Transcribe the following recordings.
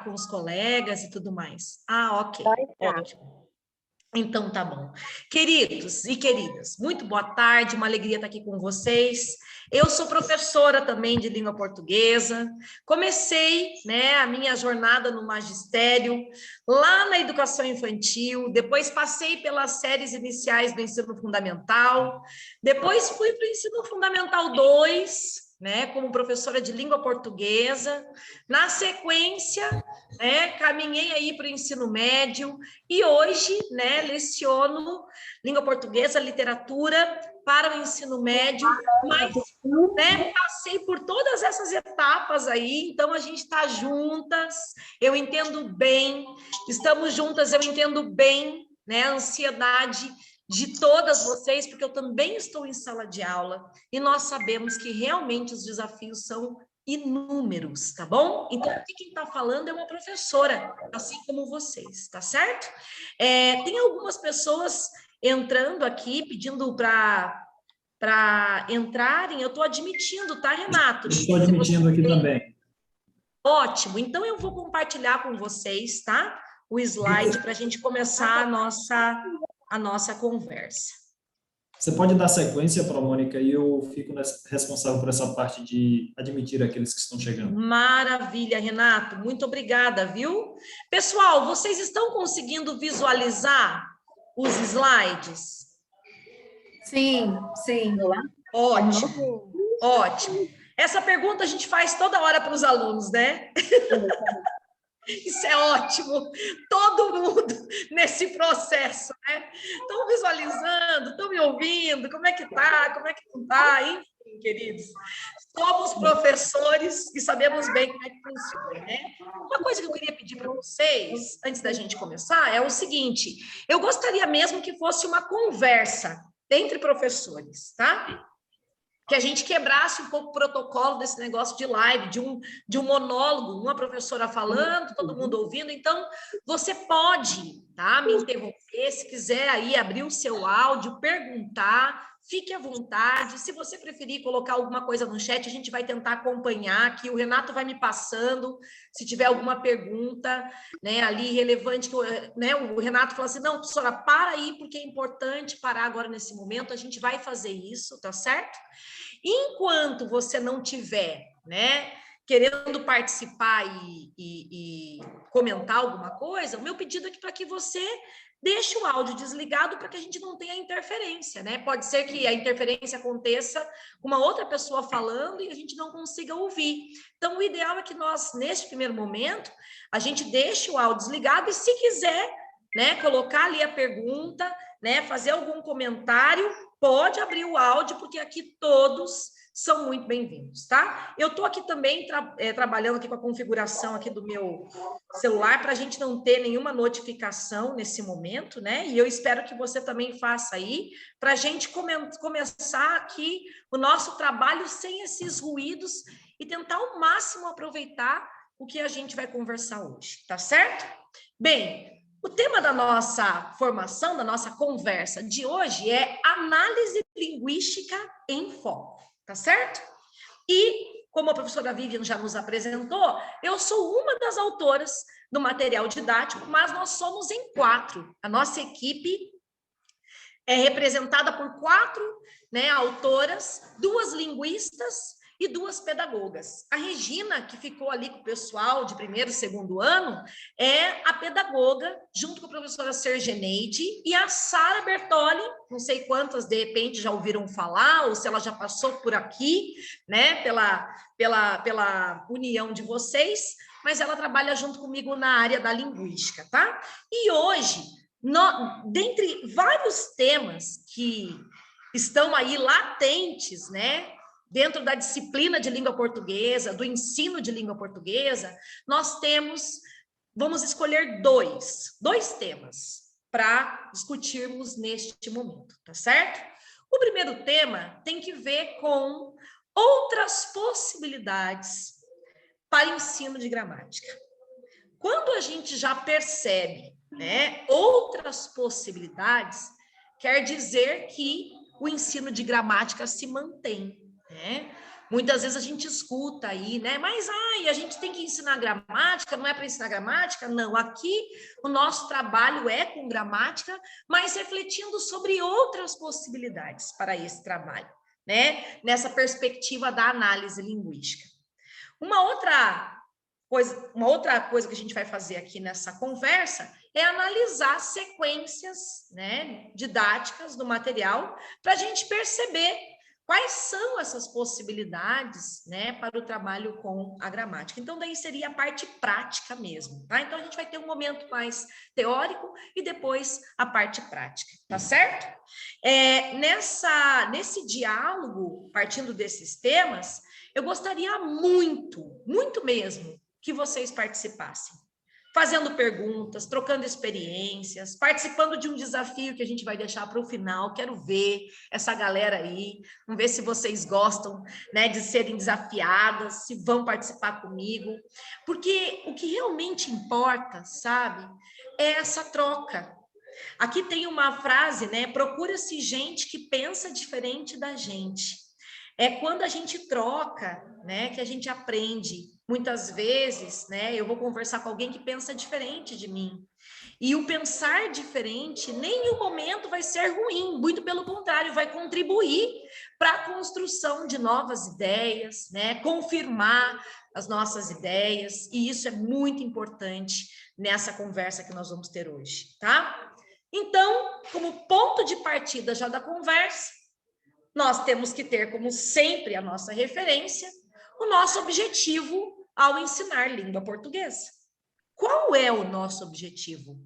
com os colegas e tudo mais? Ah, ok, ótimo. Então, tá bom. Queridos e queridas, muito boa tarde, uma alegria estar aqui com vocês. Eu sou professora também de língua portuguesa. Comecei, né, a minha jornada no magistério, lá na educação infantil, depois passei pelas séries iniciais do ensino fundamental, depois fui para o ensino fundamental 2, né, como professora de língua portuguesa. Na sequência, né, caminhei aí para o ensino médio e hoje, né, leciono língua portuguesa, literatura para o ensino médio, mas, né, passei por todas essas etapas aí, então a gente está juntas, eu entendo bem, estamos juntas, eu entendo bem, né, a ansiedade de todas vocês, porque eu também estou em sala de aula e nós sabemos que realmente os desafios são inúmeros, tá bom? Então, aqui quem está falando é uma professora, assim como vocês, tá certo? Tem algumas pessoas entrando aqui, pedindo para entrarem, eu estou admitindo, tá, Renato? Estou admitindo aqui também. Ótimo, então eu vou compartilhar com vocês, tá? O slide para a gente começar a nossa conversa. Você pode dar sequência para a Mônica e eu fico responsável por essa parte de admitir aqueles que estão chegando. Maravilha, Renato. Muito obrigada, viu? Pessoal, vocês estão conseguindo visualizar os slides? Sim, sim. Ótimo, ótimo. Essa pergunta a gente faz toda hora para os alunos, né? Isso é ótimo, todo mundo nesse processo, né? Estão visualizando, estão me ouvindo, como é que tá, como é que não tá, enfim, queridos. Somos professores e sabemos bem como é que funciona, né? Uma coisa que eu queria pedir para vocês, antes da gente começar, é o seguinte, eu gostaria mesmo que fosse uma conversa entre professores, tá? Que a gente quebrasse um pouco o protocolo desse negócio de live, de um monólogo, uma professora falando, todo mundo ouvindo. Então, você pode, tá, me interromper, se quiser aí abrir o seu áudio, perguntar, fique à vontade. Se você preferir colocar alguma coisa no chat, a gente vai tentar acompanhar aqui. O Renato vai me passando, se tiver alguma pergunta, né, ali relevante, né, o Renato fala assim, não, professora, para aí, porque é importante parar agora nesse momento, a gente vai fazer isso, tá certo? Enquanto você não tiver, né, querendo participar e comentar alguma coisa, o meu pedido aqui para que você deixe o áudio desligado para que a gente não tenha interferência, né? Pode ser que a interferência aconteça com uma outra pessoa falando e a gente não consiga ouvir. Então, o ideal é que nós, neste primeiro momento, a gente deixe o áudio desligado e, se quiser, né, colocar ali a pergunta, né, fazer algum comentário, pode abrir o áudio, porque aqui todos são muito bem-vindos, tá? Eu estou aqui também trabalhando aqui com a configuração aqui do meu celular para a gente não ter nenhuma notificação nesse momento, né? E eu espero que você também faça aí, para a gente começar aqui o nosso trabalho sem esses ruídos e tentar ao máximo aproveitar o que a gente vai conversar hoje, tá certo? Bem, o tema da nossa formação, da nossa conversa de hoje é análise linguística em foco, tá certo? E, como a professora Vivian já nos apresentou, eu sou uma das autoras do material didático, mas nós somos em 4. A nossa equipe é representada por 4, né, autoras, 2 linguistas e 2 pedagogas. A Regina, que ficou ali com o pessoal de primeiro e segundo ano, é a pedagoga, junto com a professora Sergeneide, e a Sara Bertoli, não sei quantas de repente já ouviram falar, ou se ela já passou por aqui, né, pela união de vocês, mas ela trabalha junto comigo na área da linguística, tá? E hoje, dentre vários temas que estão aí latentes, né, dentro da disciplina de língua portuguesa, do ensino de língua portuguesa, nós vamos escolher dois temas para discutirmos neste momento, tá certo? O primeiro tema tem que ver com outras possibilidades para ensino de gramática. Quando a gente já percebe, né, outras possibilidades, quer dizer que o ensino de gramática se mantém, né? Muitas vezes a gente escuta aí, né? Mas, a gente tem que ensinar gramática, não é para ensinar gramática? Não, aqui o nosso trabalho é com gramática, mas refletindo sobre outras possibilidades para esse trabalho, né? Nessa perspectiva da análise linguística. Uma outra coisa que a gente vai fazer aqui nessa conversa é analisar sequências, né, didáticas do material para a gente perceber quais são essas possibilidades, né, para o trabalho com a gramática. Então, daí seria a parte prática mesmo, tá? Então, a gente vai ter um momento mais teórico e depois a parte prática, tá certo? Nesse diálogo, partindo desses temas, eu gostaria muito, muito mesmo, que vocês participassem, fazendo perguntas, trocando experiências, participando de um desafio que a gente vai deixar para o final. Quero ver essa galera aí, vamos ver se vocês gostam, né, de serem desafiadas, se vão participar comigo, porque o que realmente importa, sabe, é essa troca. Aqui tem uma frase, né, procura-se gente que pensa diferente da gente. É quando a gente troca, né, que a gente aprende. Muitas vezes, né, eu vou conversar com alguém que pensa diferente de mim. E o pensar diferente, nem em um momento vai ser ruim, muito pelo contrário, vai contribuir para a construção de novas ideias, né, confirmar as nossas ideias, e isso é muito importante nessa conversa que nós vamos ter hoje, tá? Então, como ponto de partida já da conversa, nós temos que ter, como sempre, a nossa referência, o nosso objetivo ao ensinar língua portuguesa. Qual é o nosso objetivo?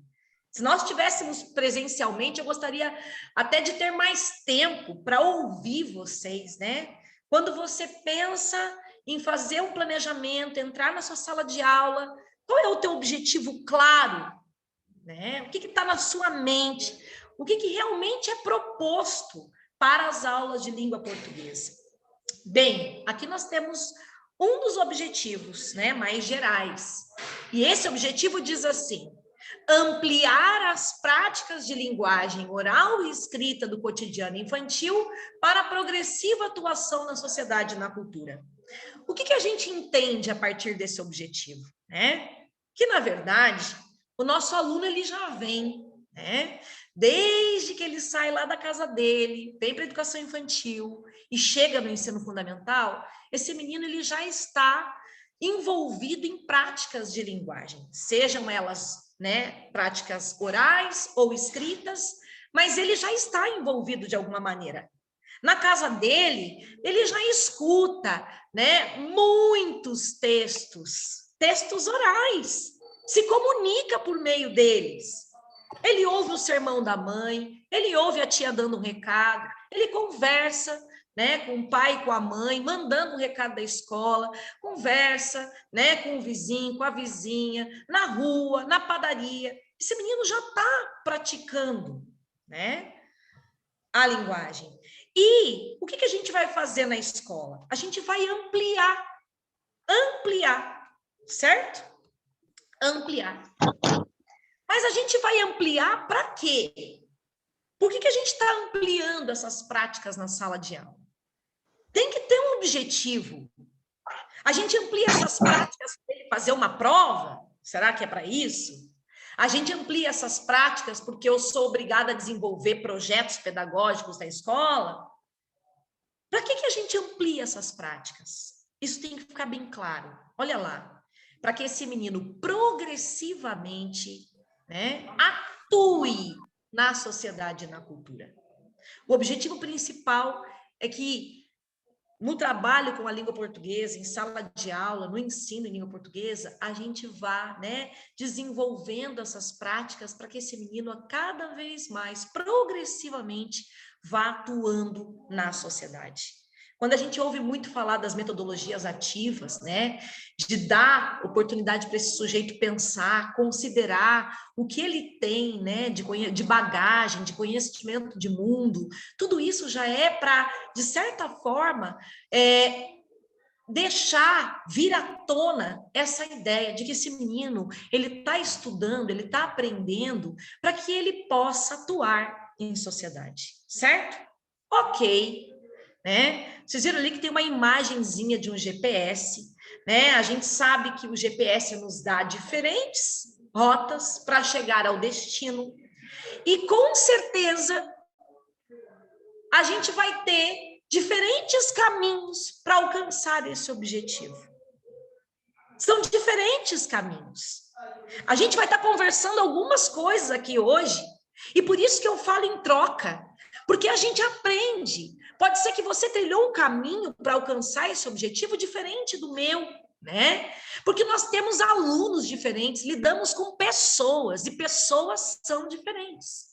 Se nós estivéssemos presencialmente, eu gostaria até de ter mais tempo para ouvir vocês, né? Quando você pensa em fazer um planejamento, entrar na sua sala de aula, qual é o teu objetivo claro? Né? O que está na sua mente? O que realmente é proposto para as aulas de língua portuguesa? Bem, aqui nós temos um dos objetivos, né, mais gerais. E esse objetivo diz assim: ampliar as práticas de linguagem oral e escrita do cotidiano infantil para a progressiva atuação na sociedade e na cultura. O que a gente entende a partir desse objetivo? Né? Que, na verdade, o nosso aluno ele já vem, né? Desde que ele sai lá da casa dele, vem para a educação infantil e chega no ensino fundamental, esse menino ele já está envolvido em práticas de linguagem, sejam elas, né, práticas orais ou escritas, mas ele já está envolvido de alguma maneira. Na casa dele, ele já escuta, né, muitos textos orais, se comunica por meio deles. Ele ouve o sermão da mãe, ele ouve a tia dando um recado, ele conversa, né, com o pai e com a mãe, mandando um recado da escola, conversa, né, com o vizinho, com a vizinha, na rua, na padaria. Esse menino já está praticando, né, a linguagem. E o que a gente vai fazer na escola? A gente vai ampliar, certo? Ampliar. Mas a gente vai ampliar para quê? Por que a gente está ampliando essas práticas na sala de aula? Tem que ter um objetivo. A gente amplia essas práticas para ele fazer uma prova? Será que é para isso? A gente amplia essas práticas porque eu sou obrigada a desenvolver projetos pedagógicos na escola? Para que a gente amplia essas práticas? Isso tem que ficar bem claro. Olha lá. Para que esse menino progressivamente, né, atue na sociedade e na cultura. O objetivo principal é que no trabalho com a língua portuguesa, em sala de aula, no ensino em língua portuguesa, a gente vá, né, desenvolvendo essas práticas para que esse menino, a cada vez mais, progressivamente, vá atuando na sociedade. Quando a gente ouve muito falar das metodologias ativas, né, de dar oportunidade para esse sujeito pensar, considerar o que ele tem, né, de bagagem, de conhecimento de mundo, tudo isso já é para, de certa forma, deixar vir à tona essa ideia de que esse menino, ele está estudando, ele está aprendendo para que ele possa atuar em sociedade, certo? Ok. né? Vocês viram ali que tem uma imagenzinha de um GPS, né? A gente sabe que o GPS nos dá diferentes rotas para chegar ao destino. E com certeza a gente vai ter diferentes caminhos para alcançar esse objetivo. São diferentes caminhos. A gente vai estar conversando algumas coisas aqui hoje, e por isso que eu falo em troca, porque a gente aprende. Pode ser que você trilhou um caminho para alcançar esse objetivo diferente do meu, né? Porque nós temos alunos diferentes, lidamos com pessoas, e pessoas são diferentes.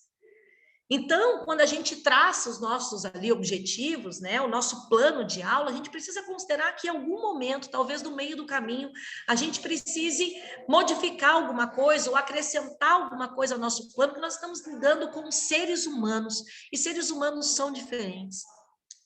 Então, quando a gente traça os nossos ali objetivos, né, o nosso plano de aula, a gente precisa considerar que em algum momento, talvez no meio do caminho, a gente precise modificar alguma coisa ou acrescentar alguma coisa ao nosso plano, porque nós estamos lidando com seres humanos, e seres humanos são diferentes,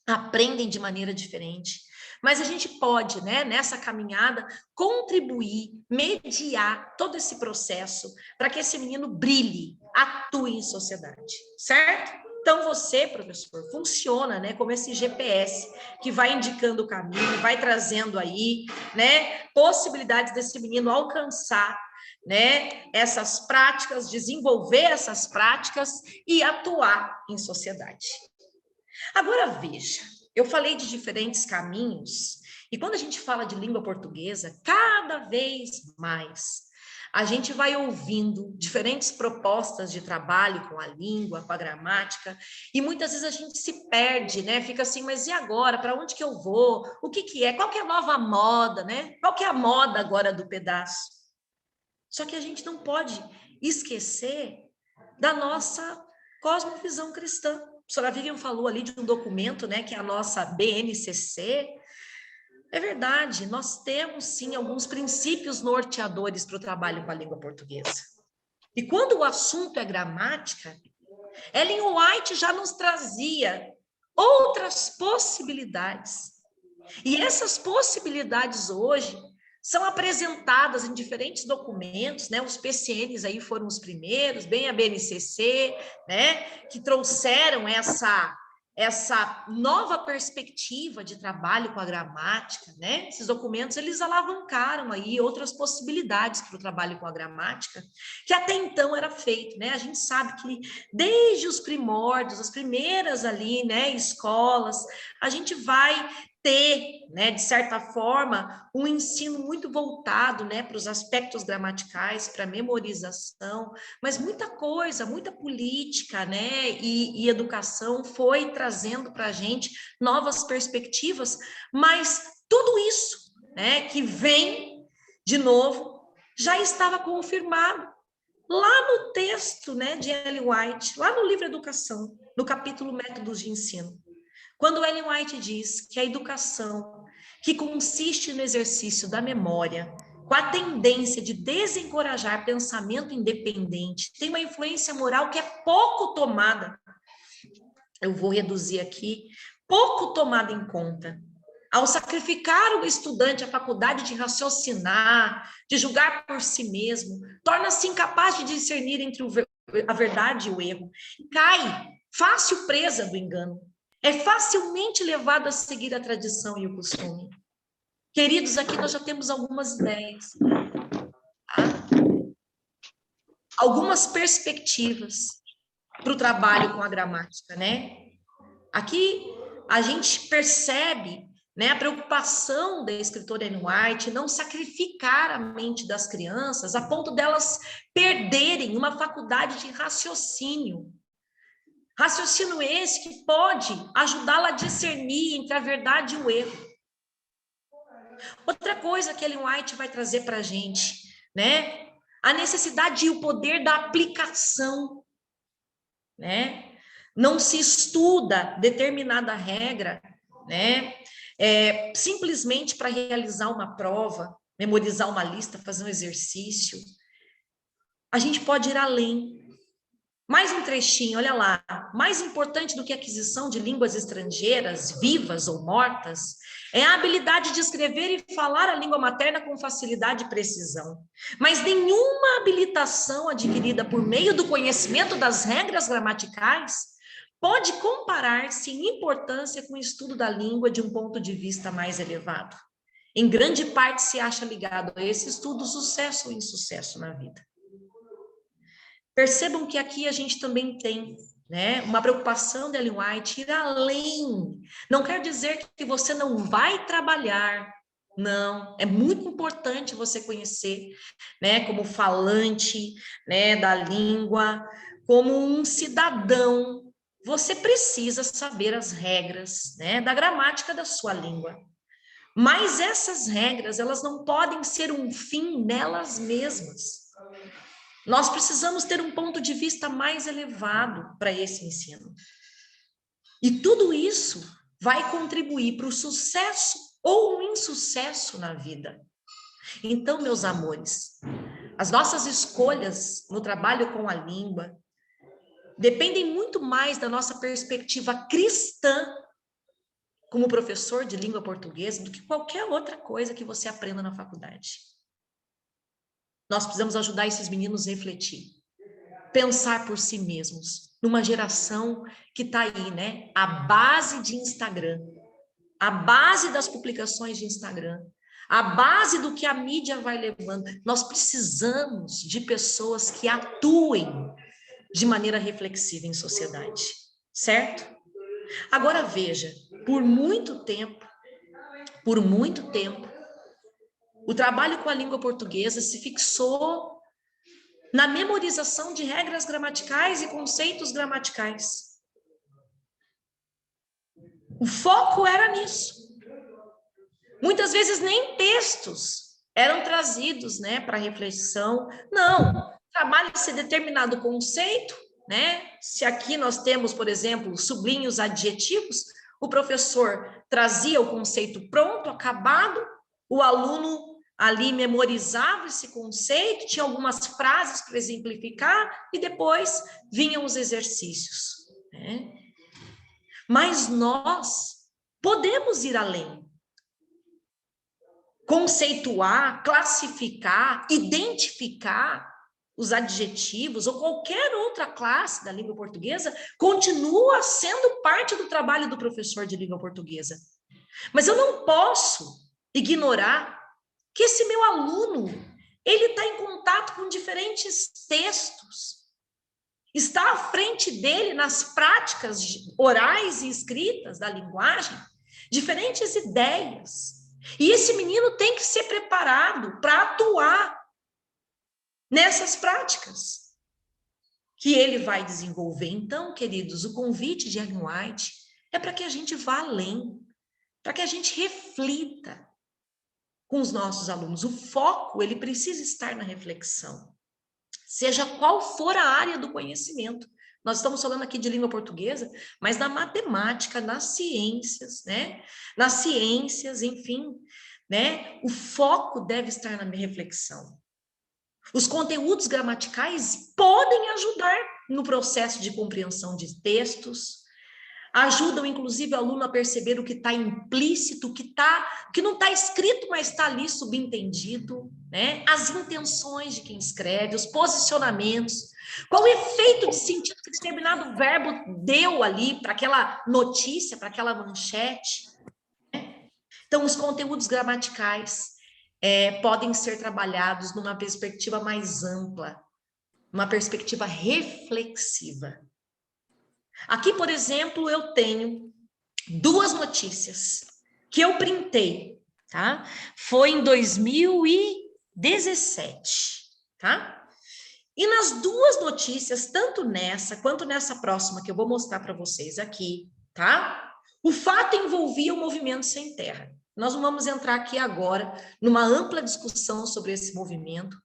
aprendem de maneira diferente. Mas a gente pode, né, nessa caminhada, contribuir, mediar todo esse processo para que esse menino brilhe, atue em sociedade, certo? Então você, professor, funciona, né, como esse GPS que vai indicando o caminho, vai trazendo aí, né, possibilidades desse menino alcançar, né, essas práticas, desenvolver essas práticas e atuar em sociedade. Agora veja, eu falei de diferentes caminhos, e quando a gente fala de língua portuguesa, cada vez mais a gente vai ouvindo diferentes propostas de trabalho com a língua, com a gramática, e muitas vezes a gente se perde, né? Fica assim, mas e agora? Para onde que eu vou? O que que é? Qual que é a nova moda, né? Qual que é a moda agora do pedaço? Só que a gente não pode esquecer da nossa cosmovisão cristã. A professora Vivian falou ali de um documento, né, que é a nossa BNCC. É verdade, nós temos sim alguns princípios norteadores para o trabalho com a língua portuguesa. E quando o assunto é gramática, Ellen White já nos trazia outras possibilidades. E essas possibilidades hoje são apresentadas em diferentes documentos, né? Os PCNs aí foram os primeiros, bem a BNCC, né? Que trouxeram essa nova perspectiva de trabalho com a gramática, né? Esses documentos, eles alavancaram aí outras possibilidades para o trabalho com a gramática, que até então era feito, né? A gente sabe que desde os primórdios, as primeiras ali, né, escolas, a gente vai ter, né, de certa forma, um ensino muito voltado, né, para os aspectos gramaticais, para a memorização, mas muita coisa, muita política, né, e educação foi trazendo para a gente novas perspectivas, mas tudo isso, né, que vem de novo, já estava confirmado lá no texto, né, de Ellen White, lá no livro Educação, no capítulo Métodos de Ensino. Quando Ellen White diz que a educação, que consiste no exercício da memória, com a tendência de desencorajar pensamento independente, tem uma influência moral que é pouco tomada, eu vou reduzir aqui, pouco tomada em conta. Ao sacrificar o estudante a faculdade de raciocinar, de julgar por si mesmo, torna-se incapaz de discernir entre a verdade e o erro, e cai, fácil presa do engano. É facilmente levado a seguir a tradição e o costume. Queridos, aqui nós já temos algumas ideias, tá? Algumas perspectivas para o trabalho com a gramática, né? Aqui a gente percebe, né, a preocupação da escritora Ellen White não sacrificar a mente das crianças a ponto delas perderem uma faculdade de raciocínio. Raciocínio esse que pode ajudá-la a discernir entre a verdade e o erro. Outra coisa que Ellen White vai trazer para a gente, né? A necessidade e o poder da aplicação, né? Não se estuda determinada regra, né? Simplesmente para realizar uma prova, memorizar uma lista, fazer um exercício. A gente pode ir além. Mais um trechinho, olha lá. Mais importante do que a aquisição de línguas estrangeiras, vivas ou mortas, é a habilidade de escrever e falar a língua materna com facilidade e precisão. Mas nenhuma habilitação adquirida por meio do conhecimento das regras gramaticais pode comparar-se em importância com o estudo da língua de um ponto de vista mais elevado. Em grande parte se acha ligado a esse estudo sucesso ou insucesso na vida. Percebam que aqui a gente também tem, né, uma preocupação de Ellen White ir além. Não quer dizer que você não vai trabalhar. Não, é muito importante você conhecer, né, como falante, né, da língua, como um cidadão. Você precisa saber as regras, né, da gramática da sua língua. Mas essas regras, elas não podem ser um fim nelas mesmas. Nós precisamos ter um ponto de vista mais elevado para esse ensino. E tudo isso vai contribuir para o sucesso ou o insucesso na vida. Então, meus amores, as nossas escolhas no trabalho com a língua dependem muito mais da nossa perspectiva cristã como professor de língua portuguesa do que qualquer outra coisa que você aprenda na faculdade. Nós precisamos ajudar esses meninos a refletir, pensar por si mesmos, numa geração que está aí, né? A base de Instagram, a base das publicações de Instagram, a base do que a mídia vai levando. Nós precisamos de pessoas que atuem de maneira reflexiva em sociedade, certo? Agora veja, por muito tempo, o trabalho com a língua portuguesa se fixou na memorização de regras gramaticais e conceitos gramaticais. O foco era nisso. Muitas vezes nem textos eram trazidos, né, para reflexão. Não, trabalha-se determinado conceito, né? Se aqui nós temos, por exemplo, sublinhos adjetivos, o professor trazia o conceito pronto, acabado, o aluno ali memorizava esse conceito, tinha algumas frases para exemplificar e depois vinham os exercícios, né? Mas nós podemos ir além. Conceituar, classificar, identificar os adjetivos ou qualquer outra classe da língua portuguesa continua sendo parte do trabalho do professor de língua portuguesa. Mas eu não posso ignorar que esse meu aluno, ele está em contato com diferentes textos, está à frente dele nas práticas orais e escritas da linguagem, diferentes ideias. E esse menino tem que ser preparado para atuar nessas práticas que ele vai desenvolver. Então, queridos, o convite de Ellen White é para que a gente vá além, para que a gente reflita com os nossos alunos. O foco, ele precisa estar na reflexão, seja qual for a área do conhecimento. Nós estamos falando aqui de língua portuguesa, mas na matemática, nas ciências, né? Nas ciências, enfim, né? O foco deve estar na reflexão. Os conteúdos gramaticais podem ajudar no processo de compreensão de textos, ajudam, inclusive, o aluno a perceber o que está implícito, o que não está escrito, mas está ali subentendido, né? As intenções de quem escreve, os posicionamentos, qual o efeito de sentido que determinado verbo deu ali para aquela notícia, para aquela manchete, né? Então, os conteúdos gramaticais podem ser trabalhados numa perspectiva mais ampla, uma perspectiva reflexiva. Aqui, por exemplo, eu tenho 2 notícias que eu printei, tá? Foi em 2017, tá? E nas 2 notícias, tanto nessa quanto nessa próxima que eu vou mostrar para vocês aqui, tá? O fato envolvia o movimento sem terra. Nós não vamos entrar aqui agora numa ampla discussão sobre esse movimento,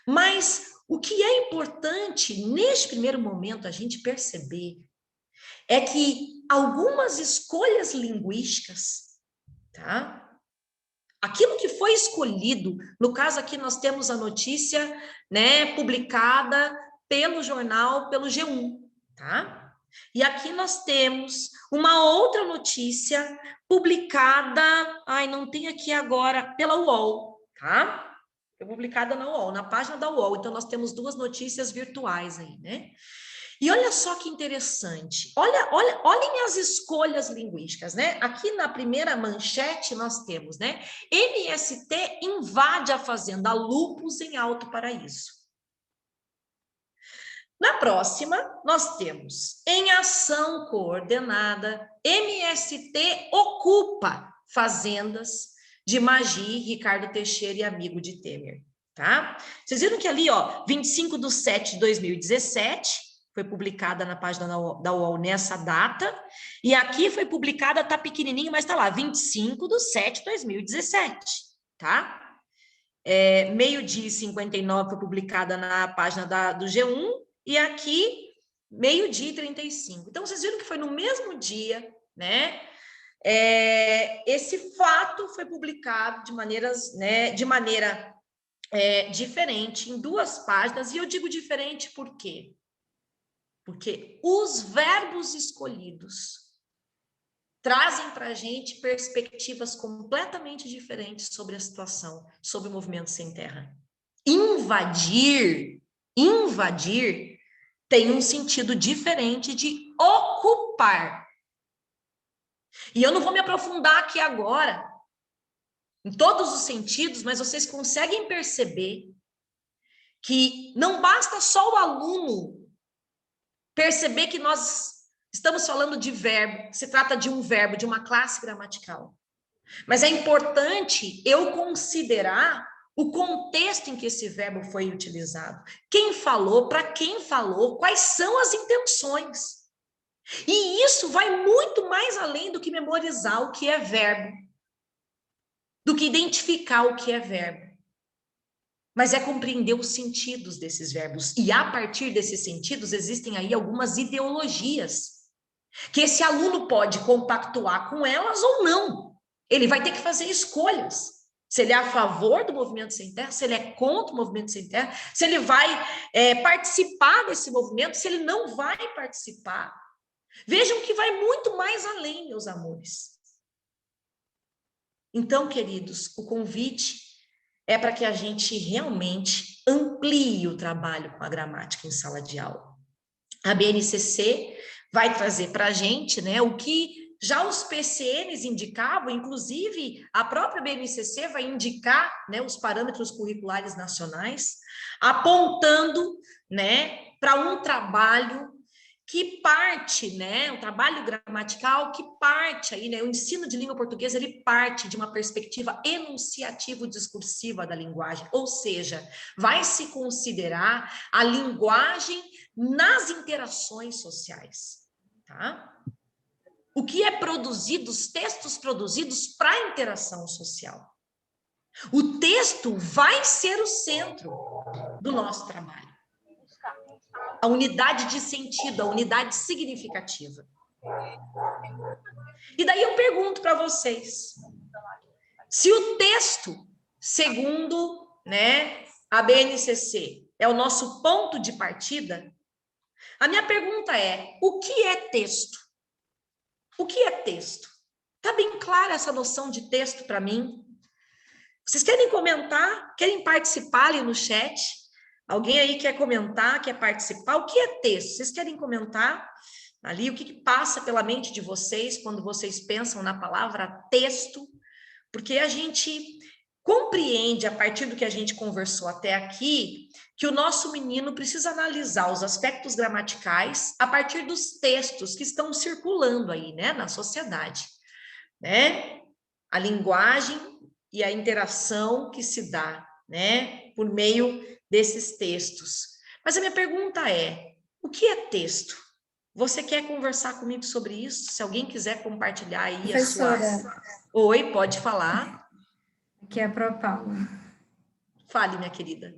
mas o que é importante neste primeiro momento a gente perceber é que algumas escolhas linguísticas, tá? Aquilo que foi escolhido, no caso aqui nós temos a notícia, né, publicada pelo jornal, pelo G1, tá? E aqui nós temos uma outra notícia publicada, não tem aqui agora, pela UOL, tá? Foi publicada na UOL, na página da UOL. Então nós temos 2 notícias virtuais aí, né? E olha só que interessante, olhem as escolhas linguísticas, né? Aqui na primeira manchete nós temos, né? MST invade a fazenda Lupus em Alto Paraíso. Na próxima, nós temos, em ação coordenada, MST ocupa fazendas de Magi, Ricardo Teixeira e amigo de Temer, tá? Vocês viram que ali, ó, 25/7/2017, foi publicada na página da UOL nessa data, e aqui foi publicada, tá pequenininho, mas tá lá, 25/7/2017, tá? 12h59 foi publicada na página do G1, e aqui, 12h35. Então, vocês viram que foi no mesmo dia, né? Esse fato foi publicado de maneira diferente, em 2 páginas, e eu digo diferente por quê? Porque os verbos escolhidos trazem para a gente perspectivas completamente diferentes sobre a situação, sobre o movimento sem terra. Invadir tem um sentido diferente de ocupar. E eu não vou me aprofundar aqui agora em todos os sentidos, mas vocês conseguem perceber que não basta só o aluno perceber que nós estamos falando de verbo, se trata de um verbo, de uma classe gramatical. Mas é importante eu considerar o contexto em que esse verbo foi utilizado. Quem falou, para quem falou, quais são as intenções. E isso vai muito mais além do que memorizar o que é verbo, do que identificar o que é verbo. Mas é compreender os sentidos desses verbos. E a partir desses sentidos existem aí algumas ideologias que esse aluno pode compactuar com elas ou não. Ele vai ter que fazer escolhas. Se ele é a favor do movimento sem terra, se ele é contra o movimento sem terra, se ele vai participar desse movimento, se ele não vai participar. Vejam que vai muito mais além, meus amores. Então, queridos, o convite é para que a gente realmente amplie o trabalho com a gramática em sala de aula. A BNCC vai trazer para a gente, né, o que já os PCNs indicavam, inclusive a própria BNCC vai indicar, né, os parâmetros curriculares nacionais, apontando, né, para um trabalho que parte, né, um trabalho gramatical que parte aí, né, o ensino de língua portuguesa, ele parte de uma perspectiva enunciativo-discursiva da linguagem, ou seja, vai se considerar a linguagem nas interações sociais, tá? O que é produzido, os textos produzidos para a interação social. O texto vai ser o centro do nosso trabalho. A unidade de sentido, a unidade significativa. E daí eu pergunto para vocês, se o texto, segundo, né, a BNCC, é o nosso ponto de partida, a minha pergunta é, o que é texto? O que é texto? Está bem clara essa noção de texto para mim? Vocês querem comentar? Querem participar ali no chat? Alguém aí quer comentar, quer participar? O que é texto? Vocês querem comentar ali? O que passa pela mente de vocês quando vocês pensam na palavra texto? Porque a gente compreende, a partir do que a gente conversou até aqui, que o nosso menino precisa analisar os aspectos gramaticais a partir dos textos que estão circulando aí, né, na sociedade, né? A linguagem e a interação que se dá, né, por meio desses textos. Mas a minha pergunta é, o que é texto? Você quer conversar comigo sobre isso? Se alguém quiser compartilhar aí Professora, a sua... Oi, pode falar. aqui é a Pro Paula. Fale, minha querida.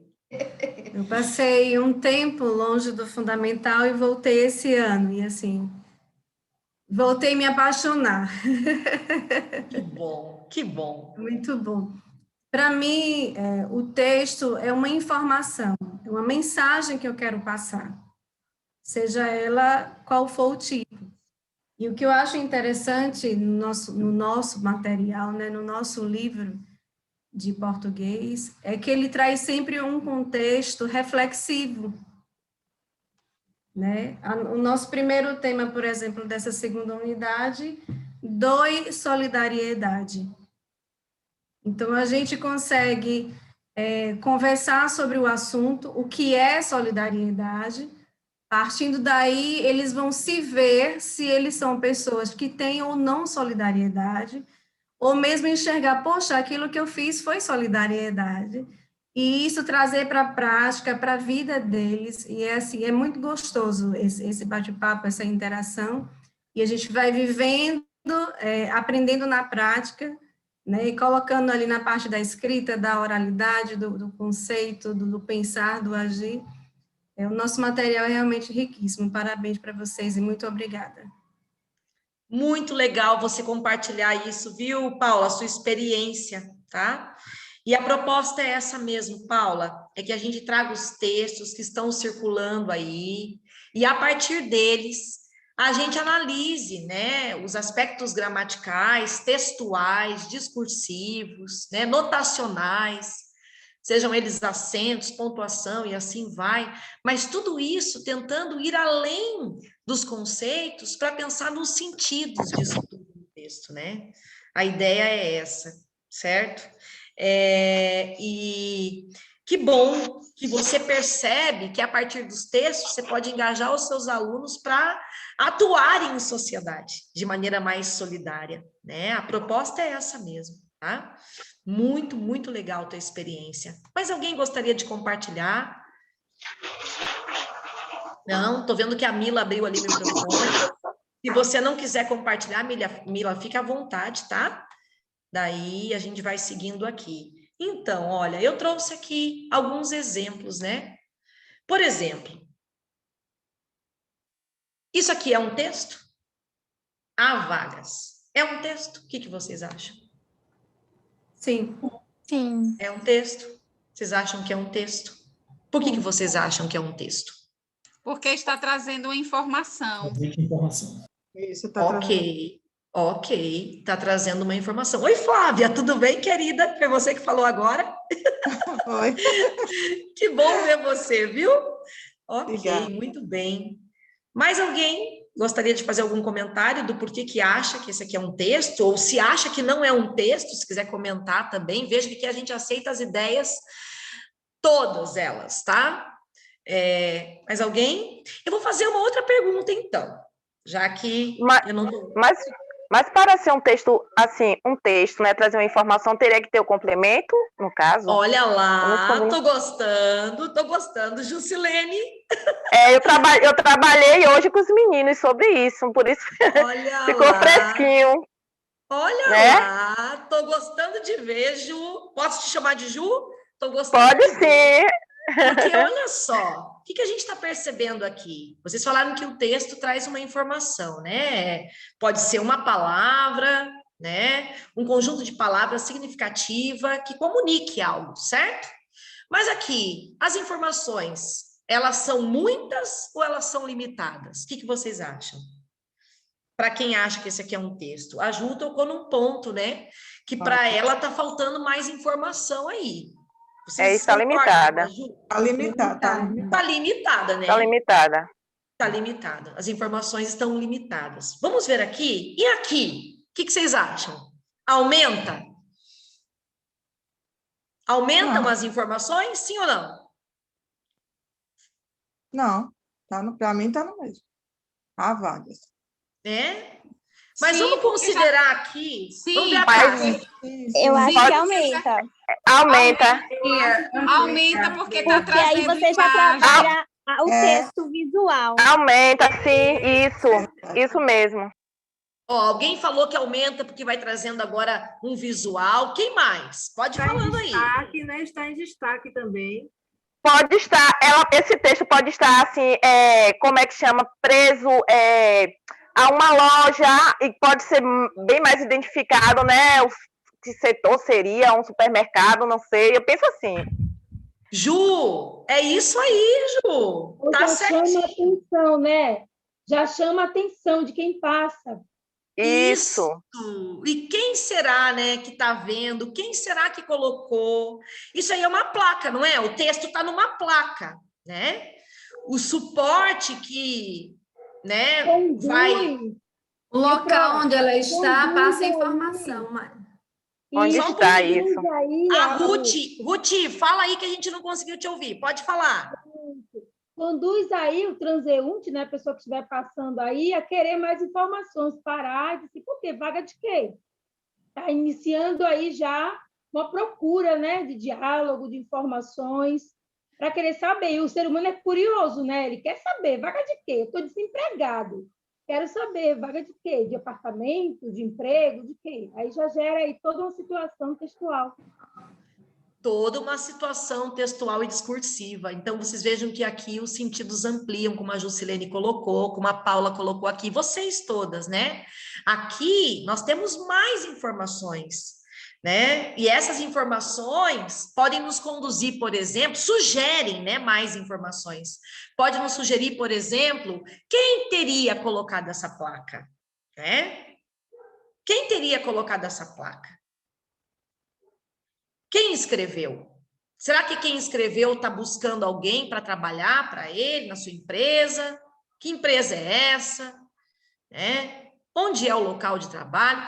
Eu passei um tempo longe do fundamental e voltei esse ano, e assim, voltei a me apaixonar. Que bom, que bom. Muito bom. Para mim, o texto é uma informação, é uma mensagem que eu quero passar, seja ela qual for o tipo. E o que eu acho interessante no nosso material, né, no nosso livro de português, é que ele traz sempre um contexto reflexivo. né? O nosso primeiro tema, por exemplo, dessa segunda unidade, doe solidariedade. Então, a gente consegue conversar sobre o assunto, o que é solidariedade. Partindo daí, eles vão se ver se eles são pessoas que têm ou não solidariedade, ou mesmo enxergar, poxa, aquilo que eu fiz foi solidariedade, e isso trazer para a prática, para a vida deles, e assim, é muito gostoso esse bate-papo, essa interação, e a gente vai vivendo, aprendendo na prática, né, e colocando ali na parte da escrita, da oralidade, do conceito, do pensar, do agir. O nosso material é realmente riquíssimo. Parabéns para vocês e muito obrigada. Muito legal você compartilhar isso, viu, Paula? A sua experiência, tá? E a proposta é essa mesmo, Paula, é que a gente traga os textos que estão circulando aí e a partir deles a gente analise, né, os aspectos gramaticais, textuais, discursivos, né, notacionais, sejam eles acentos, pontuação e assim vai, mas tudo isso tentando ir além dos conceitos para pensar nos sentidos disso tudo no texto, né? A ideia é essa, certo? E que bom que você percebe que a partir dos textos você pode engajar os seus alunos para atuarem em sociedade de maneira mais solidária, né? A proposta é essa mesmo, tá? Muito, muito legal a tua experiência. Mas alguém gostaria de compartilhar? Não, tô vendo que a Mila abriu ali o microfone. Se você não quiser compartilhar, Mila, fica à vontade, tá? Daí a gente vai seguindo aqui. Então, olha, eu trouxe aqui alguns exemplos, né? Por exemplo, isso aqui é um texto? Há vagas. É um texto? O que vocês acham? Sim. Sim. É um texto? Vocês acham que é um texto? Por que vocês acham que é um texto? Porque está trazendo uma informação. Muita informação. Isso, tá trazendo. Ok, está trazendo uma informação. Oi, Flávia, tudo bem, querida? Foi você que falou agora? Oi. Que bom ver você, viu? Ok, Obrigada. muito bem. Mais alguém gostaria de fazer algum comentário do porquê que acha que esse aqui é um texto, ou se acha que não é um texto, se quiser comentar também, veja que aqui a gente aceita as ideias, todas elas, tá? Mais alguém? Eu vou fazer uma outra pergunta, então, já que eu não tô... Mas para ser um texto, assim, um texto, né, trazer uma informação, teria que ter o complemento, no caso? Olha lá, tô gostando, Jusilene. Eu trabalhei hoje com os meninos sobre isso, por isso ficou lá. fresquinho. Olha, né? Lá, tô gostando de ver, Ju. Posso te chamar de Ju? Tô gostando. Pode sim. Porque olha só, o que a gente está percebendo aqui? Vocês falaram que o texto traz uma informação, né? Pode ser uma palavra, né? Um conjunto de palavras significativa que comunique algo, certo? Mas aqui, as informações, elas são muitas ou elas são limitadas? O que vocês acham? Para quem acha que esse aqui é um texto, a Ju tocou num ponto, né? Que para ela tá faltando mais informação aí. Está limitada. Está limitada. Está limitada, né? Está limitada. Está limitada. As informações estão limitadas. Vamos ver aqui. E aqui? O que vocês acham? Aumenta? Aumentam as informações? Sim ou não? Não. Para mim está no mesmo. Há vagas. Mas sim, vamos considerar aqui. Sim, vamos ver a parte. Eu acho que aumenta. Aumenta porque está trazendo aí você já trabalha o texto visual. Aumenta, sim, isso mesmo. Alguém falou que aumenta porque vai trazendo agora um visual. Quem mais? Pode ir falando aí. Destaque, né? Está em destaque também. Pode estar, esse texto pode estar assim, como é que chama, preso a uma loja e pode ser bem mais identificado, né? Que setor seria um supermercado, não sei. Eu penso assim. Ju, é isso aí, Ju. Tá certinho. Já chama atenção, né? Já chama a atenção de quem passa. Isso. E quem será, né, que está vendo? Quem será que colocou? Isso aí é uma placa, não é? O texto está numa placa. né? O suporte que, né, Conduz. vai... O local onde ela está conduz passa a aí. informação. Onde Isso, está conduz isso? aí A Ruth, fala aí que a gente não conseguiu te ouvir. Pode falar. conduz aí o transeunte, né, a pessoa que estiver passando aí, a querer mais informações, parar e dizer, por quê? Vaga de quê? Está iniciando aí já uma procura, né, de diálogo, de informações, para querer saber. E o ser humano é curioso, né? Ele quer saber, vaga de quê? Eu estou desempregado. Quero saber, vaga de quê? De apartamento, de emprego, de quê? Aí já gera aí toda uma situação textual. Toda uma situação textual e discursiva. Então, vocês vejam que aqui os sentidos ampliam, como a Juscelene colocou, como a Paula colocou aqui, vocês todas, né? Aqui, nós temos mais informações, né? E essas informações podem nos conduzir, por exemplo, sugerem, né, mais informações. Pode nos sugerir, por exemplo, quem teria colocado essa placa, né? Quem teria colocado essa placa? Quem escreveu? Será que quem escreveu está buscando alguém para trabalhar para ele, na sua empresa? Que empresa é essa? Né? Onde é o local de trabalho?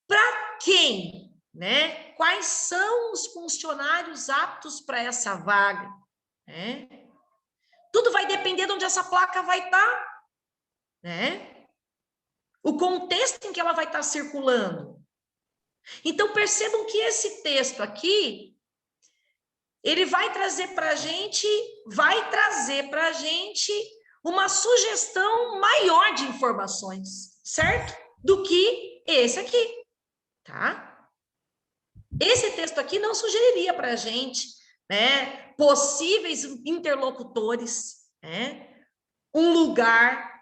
Para quem? Né? Quais são os funcionários aptos para essa vaga? Né? Tudo vai depender de onde essa placa vai estar. Né? O contexto em que ela vai estar circulando. Então, percebam que esse texto aqui, ele vai trazer para a gente uma sugestão maior de informações, certo? Do que esse aqui, tá? Esse texto aqui não sugeriria para a gente, né, possíveis interlocutores, né, um lugar,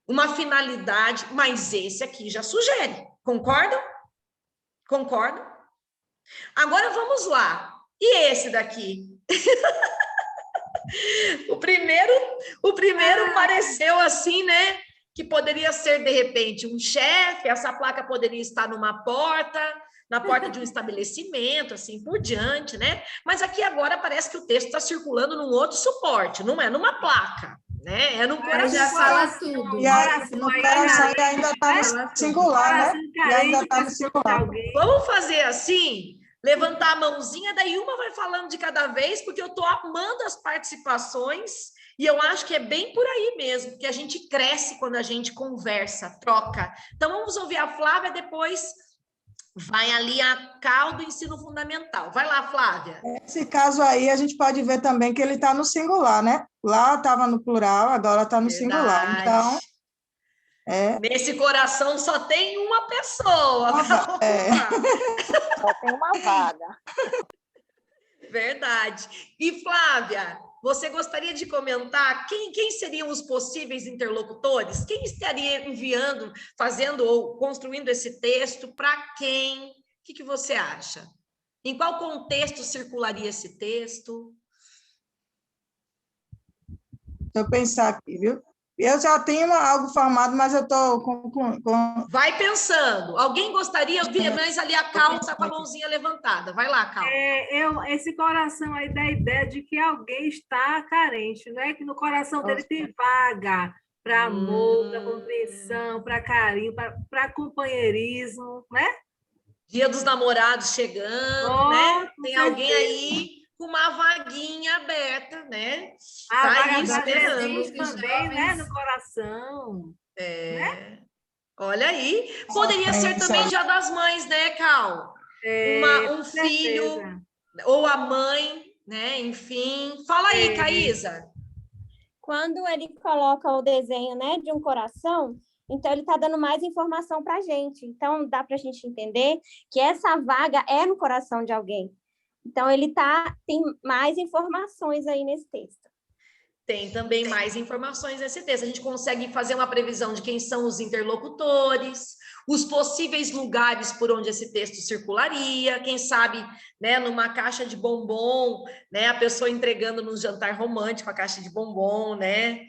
uma finalidade, mas esse aqui já sugere, concordam? Concordam? Agora vamos lá. E esse daqui? O primeiro pareceu assim, né? Que poderia ser, de repente, um chefe, essa placa poderia estar numa porta, na porta de um estabelecimento, assim por diante, né? Mas aqui agora parece que o texto está circulando num outro suporte, não é numa placa, né? É num coração. Já fala tudo. E aí, no coração ele ainda está no singular, né? E ainda está no singular. Vamos fazer assim? Levantar a mãozinha, daí uma vai falando de cada vez, porque eu estou amando as participações, e eu acho que é bem por aí mesmo, porque a gente cresce quando a gente conversa, troca. Então, vamos ouvir a Flávia, depois vai ali a Cal do ensino fundamental. Vai lá, Flávia. Nesse caso aí, a gente pode ver também que ele está no singular, né? Lá estava no plural, agora está no singular. Então, nesse coração só tem uma pessoa. Só tem uma vaga. Verdade. E, Flávia, você gostaria de comentar quem seriam os possíveis interlocutores? Quem estaria enviando, fazendo ou construindo esse texto? Para quem? O que você acha? Em qual contexto circularia esse texto? Deixa eu pensar aqui, viu? Eu já tenho algo formado, mas eu estou com... Vai pensando. Alguém gostaria? Mas ali a Cal está com a mãozinha levantada. Vai lá, Cal. Esse coração aí dá a ideia de que alguém está carente, né? Que no coração dele tem vaga para amor, para compreensão, para carinho, para companheirismo, né? Dia dos Namorados chegando, né? Tem alguém aí com uma vaguinha aberta, né? A tá vaga esperando também, né? No coração. Né? Olha aí. Poderia ser também Dia das Mães, né, Cal? Um filho, ou a mãe, né? Enfim. Fala aí, Caísa. Quando ele coloca o desenho, né, de um coração, então ele está dando mais informação para a gente. Então, dá para a gente entender que essa vaga é no coração de alguém. Então, tem mais informações aí nesse texto. Tem também mais informações nesse texto. A gente consegue fazer uma previsão de quem são os interlocutores, os possíveis lugares por onde esse texto circularia, quem sabe, né, numa caixa de bombom, né, a pessoa entregando num jantar romântico a caixa de bombom, né,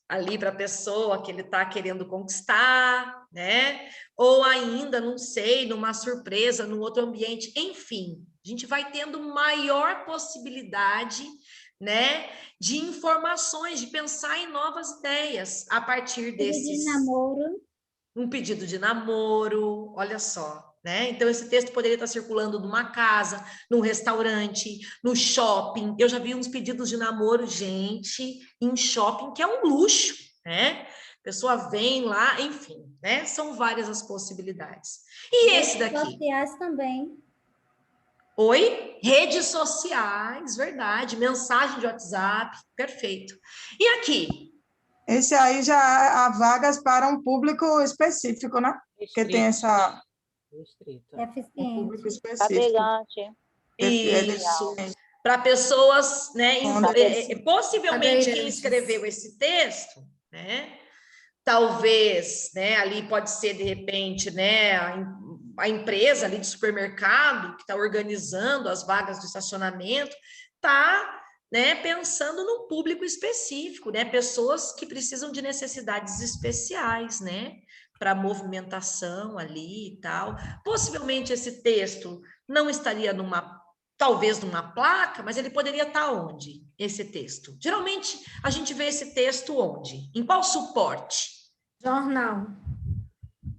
ali para a pessoa que ele está querendo conquistar, né, ou ainda, não sei, numa surpresa, num outro ambiente, enfim. A gente vai tendo maior possibilidade, né, de informações, de pensar em novas ideias a partir desses... Um pedido de namoro, olha só, né? Então, esse texto poderia estar circulando numa casa, num restaurante, no shopping. Eu já vi uns pedidos de namoro, gente, em shopping, que é um luxo, né? A pessoa vem lá, enfim, né? São várias as possibilidades. E esse daqui? Redes sociais também. Oi? Redes sociais, verdade. Mensagem de WhatsApp, perfeito. E aqui? Esse aí já há vagas para um público específico, né? Porque tem essa... Um público específico. Isso. Para pessoas, né? Possivelmente quem escreveu esse texto, né? Talvez, né? Ali pode ser, de repente, né? A empresa ali de supermercado que está organizando as vagas de estacionamento, está, né, pensando num público específico, né? Pessoas que precisam de necessidades especiais, né? Para movimentação ali e tal. Possivelmente esse texto não estaria talvez numa placa, mas ele poderia estar onde? Esse texto. Geralmente a gente vê esse texto onde? Em qual suporte? Jornal.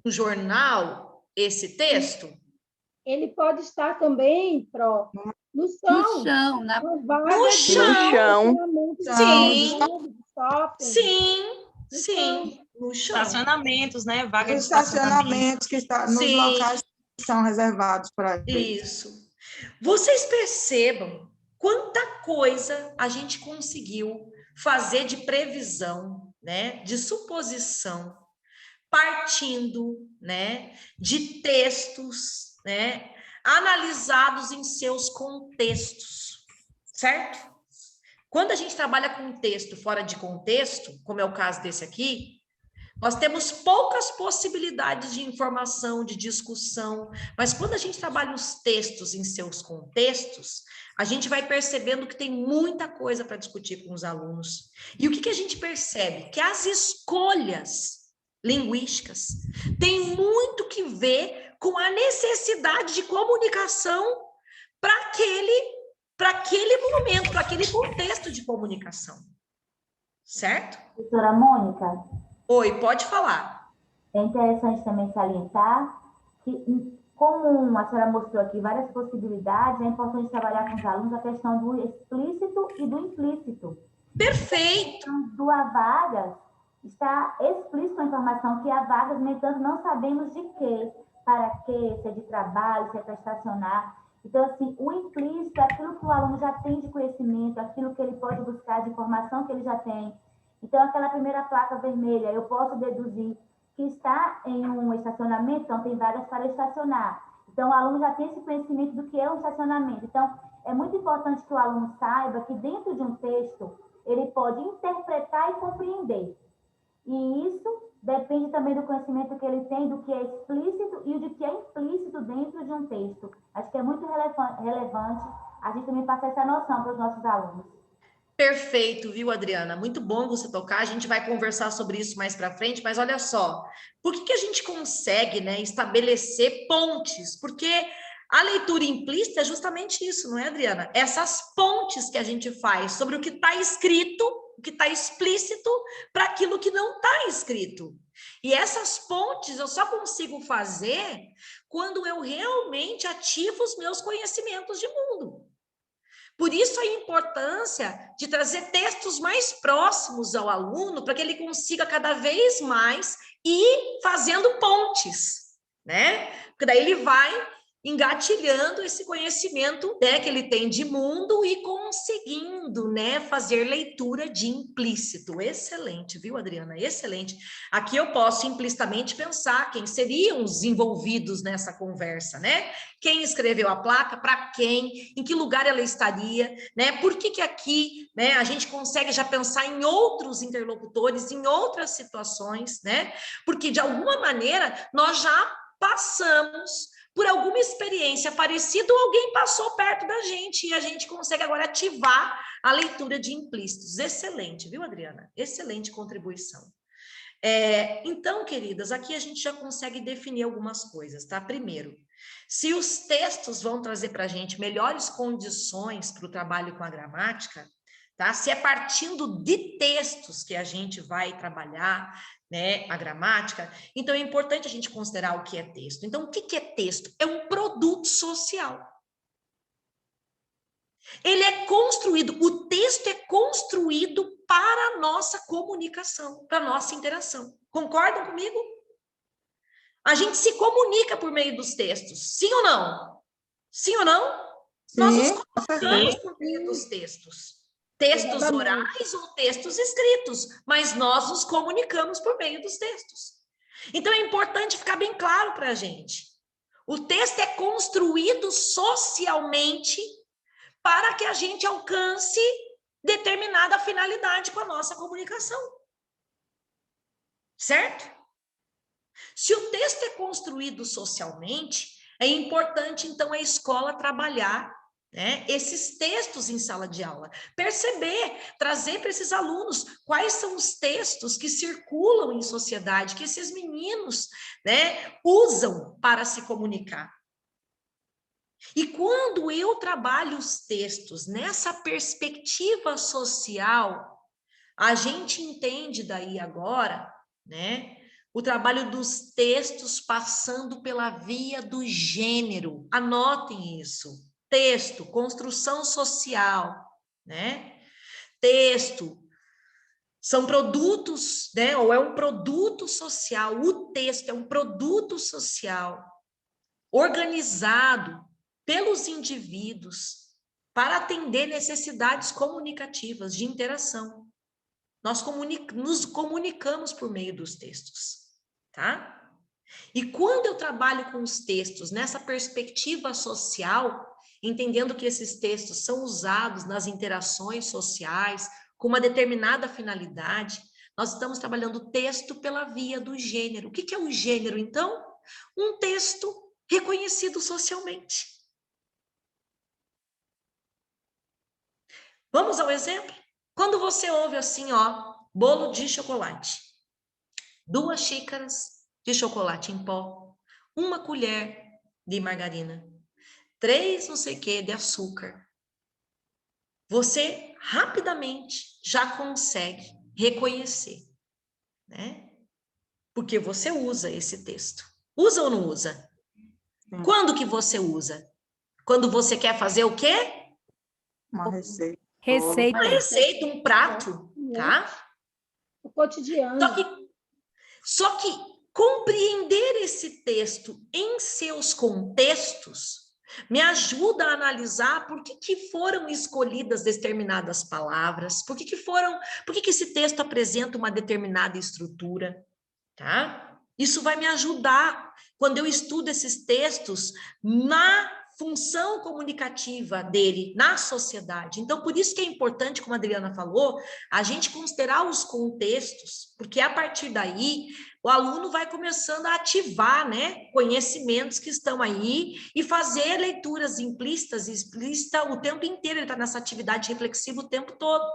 No jornal, esse texto? Ele pode estar também, Pro, no chão. No chão, no chão. Sim. No chão. Estacionamentos, né? Vagas de estacionamentos que está nos locais que são reservados para isso. Vocês percebam quanta coisa a gente conseguiu fazer de previsão, né? De suposição, partindo, né? De textos, né? Analisados em seus contextos, certo? Quando a gente trabalha com um texto fora de contexto, como é o caso desse aqui, nós temos poucas possibilidades de informação, de discussão, mas quando a gente trabalha os textos em seus contextos, a gente vai percebendo que tem muita coisa para discutir com os alunos. E o que a gente percebe? Que as escolhas linguísticas têm muito que ver com a necessidade de comunicação para aquele momento, para aquele contexto de comunicação. Certo? Doutora Mônica? Oi, pode falar. É interessante também salientar que, como a senhora mostrou aqui várias possibilidades, é importante trabalhar com os alunos a questão do explícito e do implícito. Perfeito! Do há vagas, está explícita a informação que há vagas, no entanto, não sabemos de quê, para quê, se é de trabalho, se é para estacionar. Então, assim, o implícito é aquilo que o aluno já tem de conhecimento, aquilo que ele pode buscar de informação que ele já tem. Então, aquela primeira placa vermelha, eu posso deduzir que está em um estacionamento, então tem vagas para estacionar. Então, o aluno já tem esse conhecimento do que é um estacionamento. Então, é muito importante que o aluno saiba que dentro de um texto, ele pode interpretar e compreender. E isso depende também do conhecimento que ele tem, do que é explícito e do que é implícito dentro de um texto. Acho que é muito relevante a gente também passar essa noção para os nossos alunos. Perfeito, viu, Adriana? Muito bom você tocar, a gente vai conversar sobre isso mais para frente, mas olha só, por que a gente consegue, né, estabelecer pontes? Porque a leitura implícita é justamente isso, não é, Adriana? Essas pontes que a gente faz sobre o que está escrito, o que está explícito, para aquilo que não está escrito. E essas pontes eu só consigo fazer quando eu realmente ativo os meus conhecimentos de mundo. Por isso a importância de trazer textos mais próximos ao aluno, para que ele consiga cada vez mais ir fazendo pontes, né? Porque daí ele vai engatilhando esse conhecimento, né, que ele tem de mundo e conseguindo, né, fazer leitura de implícito. Excelente, viu, Adriana? Excelente. Aqui eu posso implicitamente pensar quem seriam os envolvidos nessa conversa, né? Quem escreveu a placa, para quem, em que lugar ela estaria, né? Por que aqui, né, a gente consegue já pensar em outros interlocutores, em outras situações, né? Porque de alguma maneira nós já passamos por alguma experiência parecida, ou alguém passou perto da gente e a gente consegue agora ativar a leitura de implícitos. Excelente, viu, Adriana? Excelente contribuição. Então, queridas, aqui a gente já consegue definir algumas coisas, tá? Primeiro, se os textos vão trazer para a gente melhores condições para o trabalho com a gramática, tá? Se é partindo de textos que a gente vai trabalhar, né, a gramática, então é importante a gente considerar o que é texto. Então, o que é texto? É um produto social. Ele é construído, o texto é construído para a nossa comunicação, para a nossa interação. Concordam comigo? A gente se comunica por meio dos textos, sim ou não? Sim ou não? Sim, nós nos comunicamos por meio dos textos. Textos orais ou textos escritos, mas nós nos comunicamos por meio dos textos. Então, é importante ficar bem claro para a gente. O texto é construído socialmente para que a gente alcance determinada finalidade com a nossa comunicação. Certo? Se o texto é construído socialmente, é importante, então, a escola trabalhar, né, esses textos em sala de aula, perceber, trazer para esses alunos quais são os textos que circulam em sociedade, que esses meninos, né, usam para se comunicar. E quando eu trabalho os textos nessa perspectiva social, a gente entende daí agora, né, o trabalho dos textos passando pela via do gênero. Anotem isso. Texto, construção social, né? Texto são produtos, né? Ou é um produto social. O texto é um produto social organizado pelos indivíduos para atender necessidades comunicativas de interação. Nós nos comunicamos por meio dos textos, tá? E quando eu trabalho com os textos nessa perspectiva social, entendendo que esses textos são usados nas interações sociais com uma determinada finalidade, nós estamos trabalhando o texto pela via do gênero. O que é o gênero, então? Um texto reconhecido socialmente. Vamos ao exemplo? Quando você ouve assim, ó, bolo de chocolate, 2 xícaras de chocolate em pó, 1 colher de margarina, 3 não sei o que de açúcar, você rapidamente já consegue reconhecer, né? Porque você usa esse texto. Usa ou não usa? Quando que você usa? Quando você quer fazer o quê? Uma receita. Receita. Uma receita, um prato, tá? O cotidiano. Só que compreender esse texto em seus contextos me ajuda a analisar por que foram escolhidas determinadas palavras, por que esse texto apresenta uma determinada estrutura, tá? Isso vai me ajudar quando eu estudo esses textos na função comunicativa dele na sociedade. Então, por isso que é importante, como a Adriana falou, a gente considerar os contextos, porque a partir daí o aluno vai começando a ativar, né, conhecimentos que estão aí e fazer leituras implícitas e explícitas o tempo inteiro. Ele está nessa atividade reflexiva o tempo todo.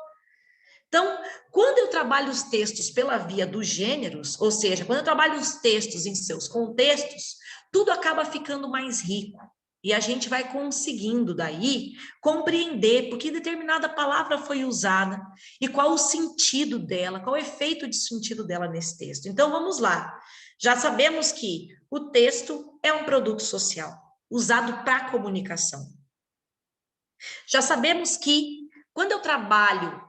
Então, quando eu trabalho os textos pela via dos gêneros, ou seja, quando eu trabalho os textos em seus contextos, tudo acaba ficando mais rico. E a gente vai conseguindo daí compreender por que determinada palavra foi usada e qual o sentido dela, qual o efeito de sentido dela nesse texto. Então, vamos lá. Já sabemos que o texto é um produto social, usado para comunicação. Já sabemos que quando eu trabalho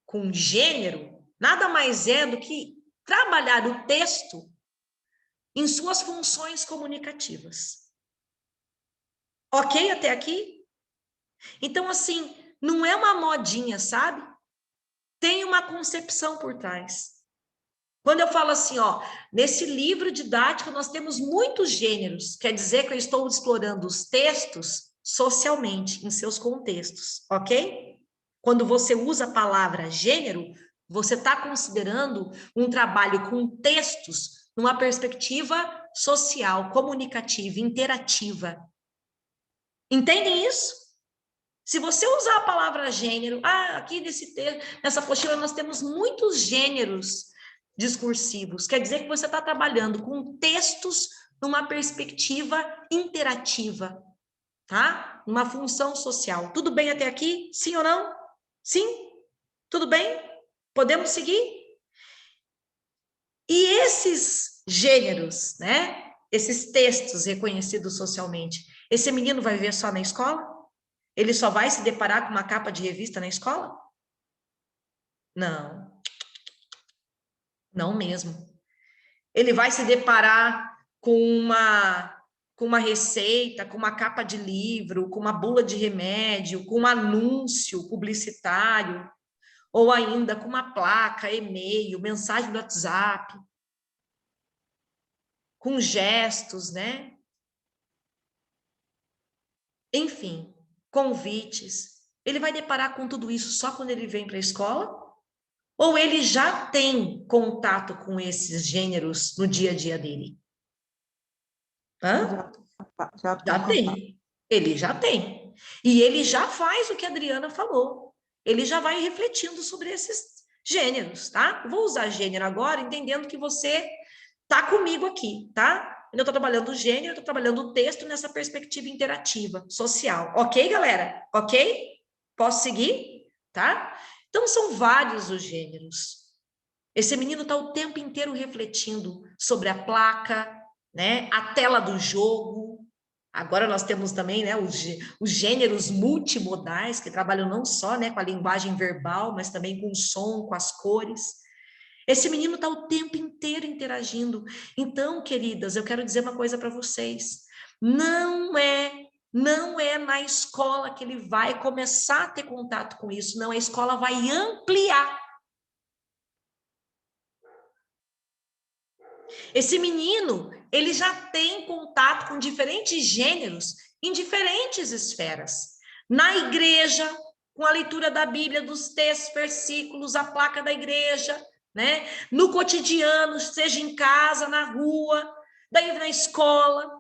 com gênero, nada mais é do que trabalhar o texto em suas funções comunicativas. Ok até aqui? Então, assim, não é uma modinha, sabe? Tem uma concepção por trás. Quando eu falo assim, ó, nesse livro didático nós temos muitos gêneros, quer dizer que eu estou explorando os textos socialmente, em seus contextos, ok? Quando você usa a palavra gênero, você está considerando um trabalho com textos numa perspectiva social, comunicativa, interativa. Entendem isso? Se você usar a palavra gênero, aqui nessa apostila nós temos muitos gêneros discursivos, quer dizer que você está trabalhando com textos numa perspectiva interativa, tá? Uma função social. Tudo bem até aqui? Sim ou não? Sim? Tudo bem? Podemos seguir? E esses gêneros, né? Esses textos reconhecidos socialmente, esse menino vai ver só na escola? Ele só vai se deparar com uma capa de revista na escola? Não. Não mesmo. Ele vai se deparar com uma receita, com uma capa de livro, com uma bula de remédio, com um anúncio publicitário, ou ainda com uma placa, e-mail, mensagem do WhatsApp, com gestos, né? Enfim, convites. Ele vai deparar com tudo isso só quando ele vem para a escola? Ou ele já tem contato com esses gêneros no dia a dia dele? Hã? Já tem. Ele já tem. E ele já faz o que a Adriana falou. Ele já vai refletindo sobre esses gêneros, tá? Vou usar gênero agora, entendendo que você tá comigo aqui, tá? Eu estou trabalhando o gênero, eu estou trabalhando o texto nessa perspectiva interativa, social. Ok, galera? Ok? Posso seguir? Tá? Então, são vários os gêneros. Esse menino está o tempo inteiro refletindo sobre a placa, né? A tela do jogo. Agora nós temos também, né, os gêneros multimodais, que trabalham não só, né, com a linguagem verbal, mas também com o som, com as cores. Esse menino está o tempo inteiro interagindo. Então, queridas, eu quero dizer uma coisa para vocês. Não é na escola que ele vai começar a ter contato com isso. Não, a escola vai ampliar. Esse menino, ele já tem contato com diferentes gêneros em diferentes esferas. Na igreja, com a leitura da Bíblia, dos textos, versículos, a placa da igreja, né? No cotidiano, seja em casa, na rua, daí na escola,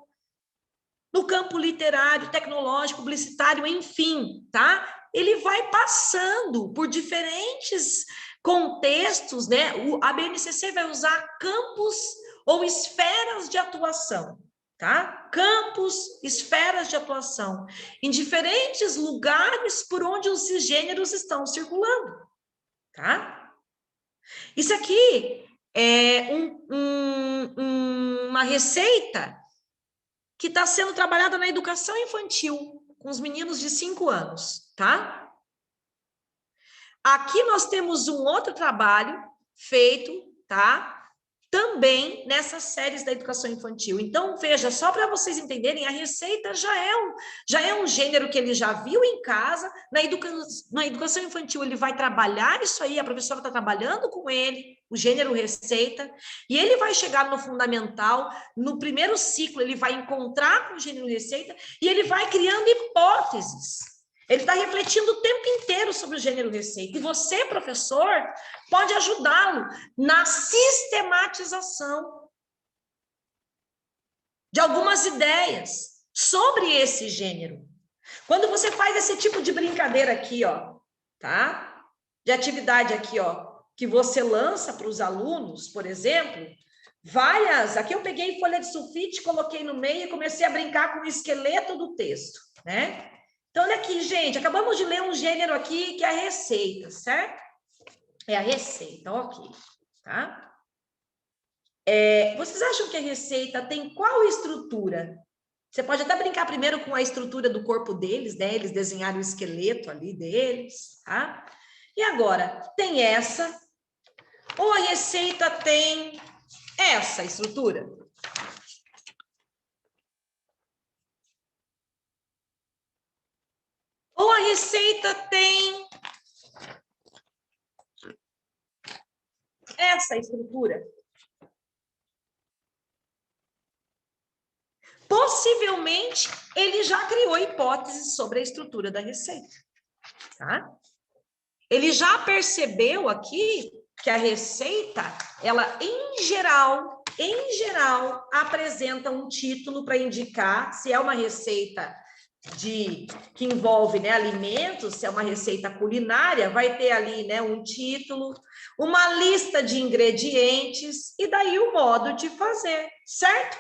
no campo literário, tecnológico, publicitário, enfim, tá? Ele vai passando por diferentes contextos, né? A BNCC vai usar campos ou esferas de atuação, tá? Campos, esferas de atuação, em diferentes lugares por onde os gêneros estão circulando, tá? Isso aqui é uma receita que está sendo trabalhada na educação infantil, com os meninos de 5 anos, tá? Aqui nós temos um outro trabalho feito, tá? Também nessas séries da educação infantil. Então, veja, só para vocês entenderem, a receita já é um gênero que ele já viu em casa. Na educação infantil, ele vai trabalhar isso aí, a professora está trabalhando com ele, o gênero receita, e ele vai chegar no fundamental, no primeiro ciclo, ele vai encontrar com o gênero receita, e ele vai criando hipóteses. Ele está refletindo o tempo inteiro sobre o gênero receita. E você, professor, pode ajudá-lo na sistematização de algumas ideias sobre esse gênero. Quando você faz esse tipo de brincadeira aqui, ó, tá? De atividade aqui, ó, que você lança para os alunos, por exemplo, aqui eu peguei folha de sulfite, coloquei no meio e comecei a brincar com o esqueleto do texto, né? Então, olha aqui, gente, acabamos de ler um gênero aqui que é a receita, certo? É a receita, ok, tá? Vocês acham que a receita tem qual estrutura? Você pode até brincar primeiro com a estrutura do corpo deles, né? Eles desenharam o esqueleto ali deles, tá? E agora, tem essa, ou a receita tem essa estrutura? Ou a receita tem essa estrutura? Possivelmente, ele já criou hipóteses sobre a estrutura da receita, tá? Ele já percebeu aqui que a receita, ela, em geral, apresenta um título para indicar se é uma receita que envolve, né, alimentos, se é uma receita culinária, vai ter ali, né, um título, uma lista de ingredientes e daí o modo de fazer, certo?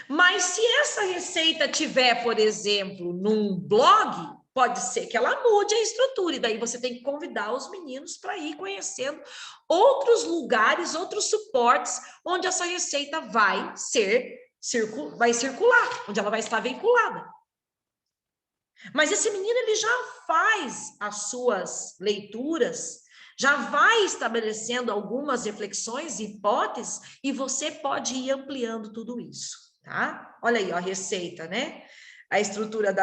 Mas se essa receita tiver, por exemplo, num blog, Pode ser que ela mude a estrutura, e daí você tem que convidar os meninos para ir conhecendo outros lugares, outros suportes, onde essa receita vai circular, onde ela vai estar vinculada. Mas esse menino, ele já faz as suas leituras, já vai estabelecendo algumas reflexões, hipóteses, e você pode ir ampliando tudo isso, tá? Olha aí, ó, a receita, né? A estrutura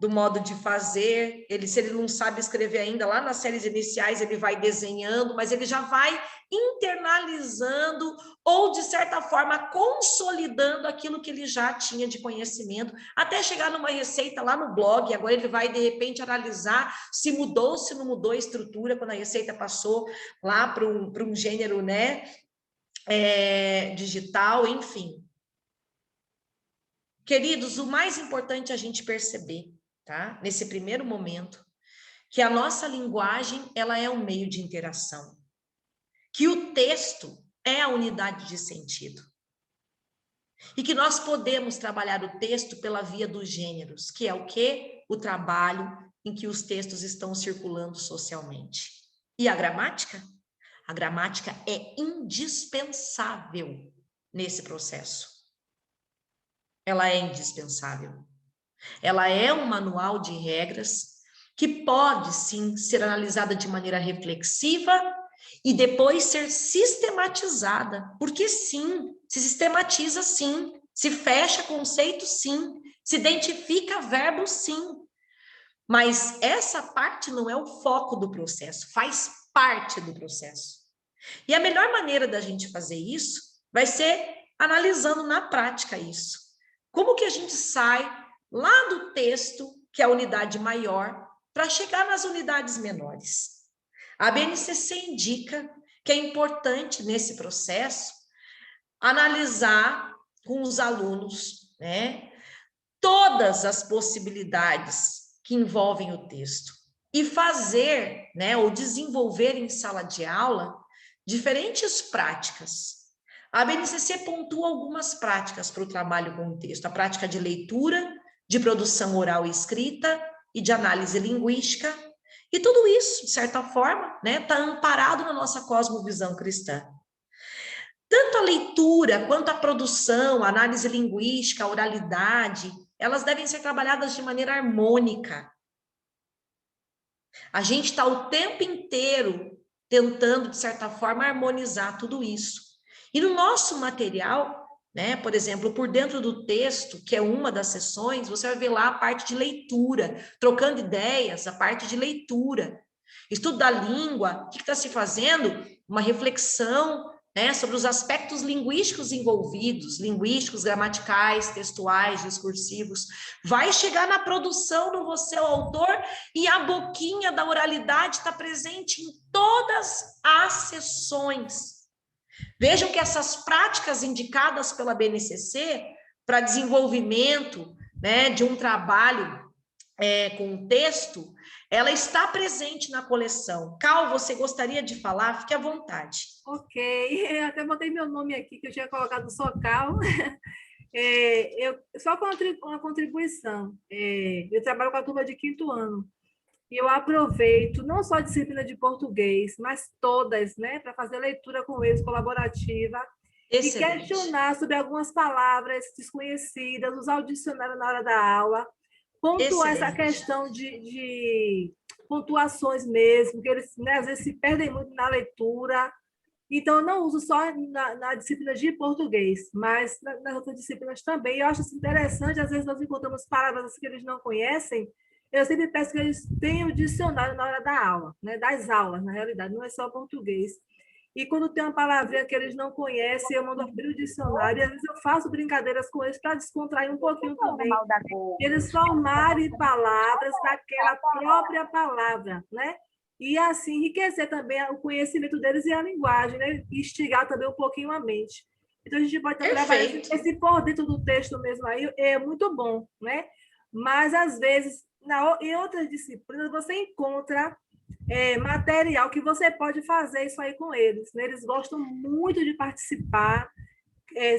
do modo de fazer, se ele não sabe escrever ainda, lá nas séries iniciais ele vai desenhando, mas ele já vai internalizando ou, de certa forma, consolidando aquilo que ele já tinha de conhecimento, até chegar numa receita lá no blog. Agora ele vai, de repente, analisar se mudou, se não mudou a estrutura, quando a receita passou lá para um gênero, né, digital, enfim. Queridos, o mais importante é a gente perceber, tá? Nesse primeiro momento, que a nossa linguagem, ela é um meio de interação, que o texto é a unidade de sentido, e que nós podemos trabalhar o texto pela via dos gêneros, que é o quê? O trabalho em que os textos estão circulando socialmente. E a gramática? A gramática é indispensável nesse processo. Ela é indispensável. Ela é um manual de regras que pode, sim, ser analisada de maneira reflexiva e depois ser sistematizada, porque sim, se sistematiza sim, se fecha conceito sim, se identifica verbo sim. Mas essa parte não é o foco do processo, faz parte do processo. E a melhor maneira da gente fazer isso vai ser analisando na prática isso. Como que a gente sai lá do texto, que é a unidade maior, para chegar nas unidades menores? A BNCC indica que é importante, nesse processo, analisar com os alunos, né, todas as possibilidades que envolvem o texto e fazer, né, ou desenvolver em sala de aula diferentes práticas. A BNCC pontua algumas práticas para o trabalho com o texto: a prática de leitura, de produção oral e escrita e de análise linguística. E tudo isso, de certa forma, né, está amparado na nossa cosmovisão cristã. Tanto a leitura quanto a produção, a análise linguística, a oralidade, elas devem ser trabalhadas de maneira harmônica. A gente está o tempo inteiro tentando, de certa forma, harmonizar tudo isso. E no nosso material, né, por exemplo, por dentro do texto, que é uma das sessões, você vai ver lá a parte de leitura, trocando ideias, a parte de leitura. Estudo da língua, o que está se fazendo? Uma reflexão, né, sobre os aspectos linguísticos envolvidos, linguísticos, gramaticais, textuais, discursivos. Vai chegar na produção no você, o autor, e a boquinha da oralidade está presente em todas as sessões. Vejam que essas práticas indicadas pela BNCC para desenvolvimento, né, de um trabalho com o texto, ela está presente na coleção. Cal, você gostaria de falar? Fique à vontade. Ok, eu até botei meu nome aqui, que eu tinha colocado só Cal. Só com uma contribuição. Eu trabalho com a turma de 5º ano. E eu aproveito não só a disciplina de português, mas todas, né, para fazer leitura com eles, colaborativa, excelente. E questionar sobre algumas palavras desconhecidas, usar o dicionário na hora da aula, pontuar essa questão de pontuações mesmo, que eles, né, às vezes se perdem muito na leitura. Então, eu não uso só na disciplina de português, mas nas outras disciplinas também. Eu acho isso interessante, às vezes nós encontramos palavras que eles não conhecem. Eu sempre peço que eles tenham dicionário na hora da aula, né? Das aulas, na realidade, não é só português. E quando tem uma palavrinha que eles não conhecem, eu mando abrir o dicionário, e às vezes eu faço brincadeiras com eles para descontrair um pouquinho também. Eles formarem palavras daquela própria palavra, né? E assim enriquecer também o conhecimento deles e a linguagem, né? E instigar também um pouquinho a mente. Então a gente pode trabalhar esse por dentro do texto mesmo aí, é muito bom, né? Mas às vezes em outras disciplinas você encontra material que você pode fazer isso aí com eles, né? Eles gostam muito de participar,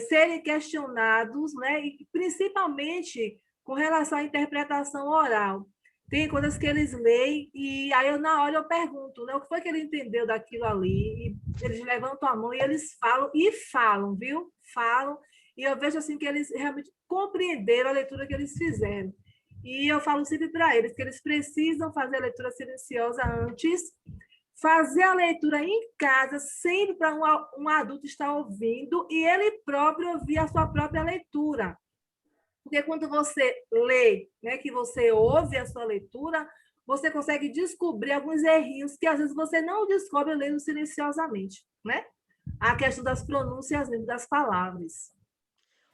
serem questionados, né? E principalmente com relação à interpretação oral. tem coisas que eles leem e aí na hora eu pergunto, né, o que foi que ele entendeu daquilo ali? E eles levantam a mão e eles falam, viu? Falam. E eu vejo assim que eles realmente compreenderam a leitura que eles fizeram. E eu falo sempre para eles que eles precisam fazer a leitura silenciosa antes, fazer a leitura em casa, sempre para um adulto estar ouvindo e ele próprio ouvir a sua própria leitura. Porque quando você lê, né, que você ouve a sua leitura, você consegue descobrir alguns errinhos que às vezes você não descobre lendo silenciosamente, né? A questão das pronúncias das palavras.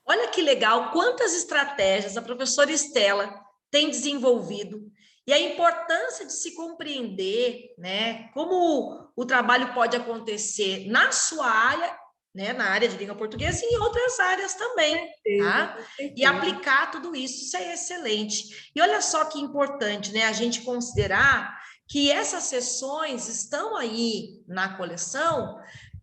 Olha que legal, quantas estratégias a professora Estela tem desenvolvido e a importância de se compreender, né, como o trabalho pode acontecer na sua área, né, na área de língua portuguesa e em outras áreas também, tá? E aplicar tudo isso, isso é excelente. E olha só que importante, né, a gente considerar que essas sessões estão aí na coleção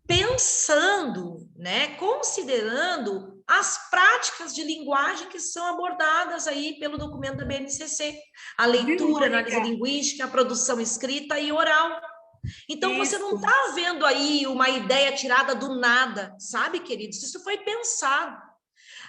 pensando, né, considerando as práticas de linguagem que são abordadas aí pelo documento da BNCC, a leitura, a análise linguística, a produção escrita e oral. Então, você não está vendo aí uma ideia tirada do nada, sabe, queridos? Isso foi pensado.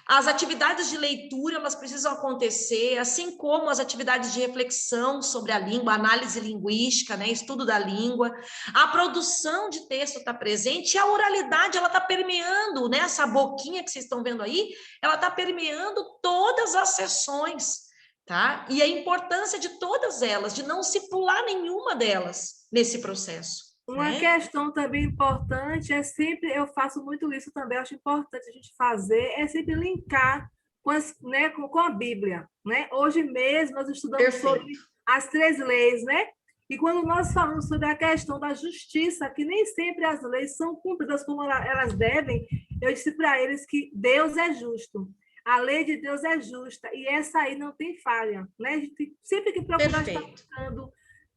As atividades de leitura, elas precisam acontecer, assim como as atividades de reflexão sobre a língua, análise linguística, né, estudo da língua. A produção de texto está presente e a oralidade, ela está permeando, né, essa boquinha que vocês estão vendo aí, ela está permeando todas as sessões, tá? E a importância de todas elas, de não se pular nenhuma delas nesse processo. Uma questão também importante é sempre, eu faço muito isso também, acho importante a gente fazer, é sempre linkar com a Bíblia, né? Hoje mesmo nós estudamos sobre as 3 leis, né? E quando nós falamos sobre a questão da justiça, que nem sempre as leis são cumpridas como elas devem, eu disse para eles que Deus é justo. A lei de Deus é justa, e essa aí não tem falha, né? A gente tem sempre que procurar estar buscando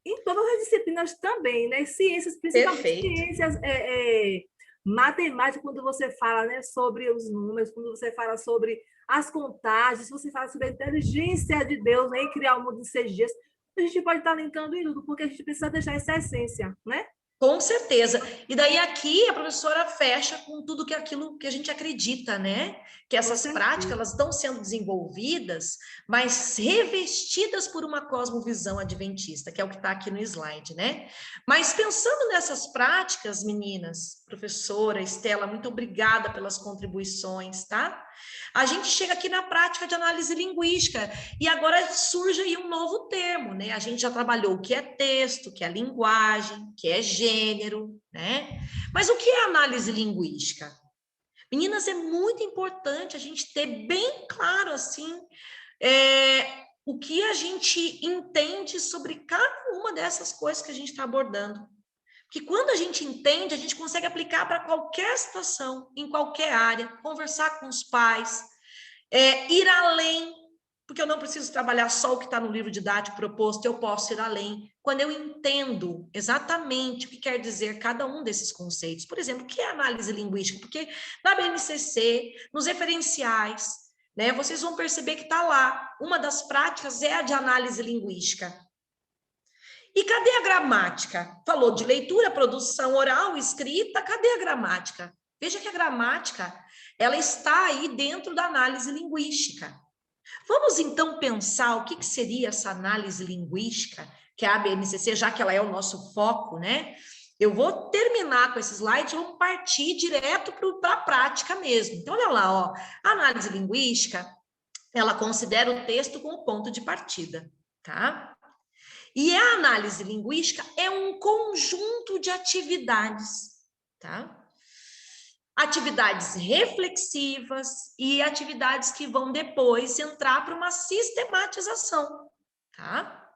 em todas as disciplinas também, né? Ciências, principalmente ciências matemáticas, quando você fala, né, sobre os números, quando você fala sobre as contagens, você fala sobre a inteligência de Deus, né, em criar o mundo em 6 dias, a gente pode estar linkando em tudo, porque a gente precisa deixar essa essência, né? Com certeza. E daí aqui a professora fecha com tudo aquilo que a gente acredita, né? Que essas práticas, elas estão sendo desenvolvidas, mas revestidas por uma cosmovisão adventista, que é o que está aqui no slide, né? Mas pensando nessas práticas, meninas, professora Estela, muito obrigada pelas contribuições, tá? A gente chega aqui na prática de análise linguística e agora surge aí um novo termo, né? A gente já trabalhou o que é texto, o que é linguagem, o que é gênero, né? Mas o que é análise linguística? Meninas, é muito importante a gente ter bem claro, assim, o que a gente entende sobre cada uma dessas coisas que a gente está abordando. Porque quando a gente entende, a gente consegue aplicar para qualquer situação, em qualquer área, conversar com os pais, ir além, porque eu não preciso trabalhar só o que está no livro didático proposto, eu posso ir além, quando eu entendo exatamente o que quer dizer cada um desses conceitos. Por exemplo, o que é análise linguística? Porque na BNCC, nos referenciais, né, vocês vão perceber que está lá, uma das práticas é a de análise linguística. E cadê a gramática? Falou de leitura, produção oral, escrita, cadê a gramática? Veja que a gramática, ela está aí dentro da análise linguística. Vamos então pensar o que seria essa análise linguística, que é a BNCC, já que ela é o nosso foco, né? Eu vou terminar com esse slide e vamos partir direto para a prática mesmo. Então, olha lá, ó, a análise linguística, ela considera o texto como ponto de partida, tá? E a análise linguística é um conjunto de atividades, tá? Atividades reflexivas e atividades que vão depois entrar para uma sistematização, tá?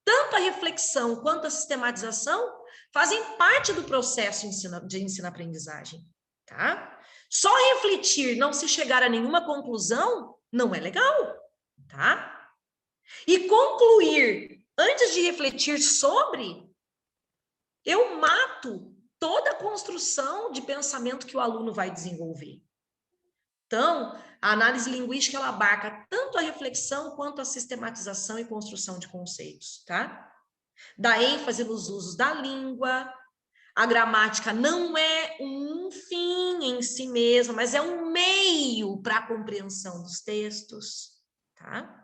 Tanto a reflexão quanto a sistematização fazem parte do processo de ensino-aprendizagem, tá? Só refletir, não se chegar a nenhuma conclusão, não é legal, tá? E concluir, antes de refletir sobre, eu mato toda a construção de pensamento que o aluno vai desenvolver. Então, a análise linguística, ela abarca tanto a reflexão quanto a sistematização e construção de conceitos, tá? Dá ênfase nos usos da língua. A gramática não é um fim em si mesma, mas é um meio para a compreensão dos textos, tá?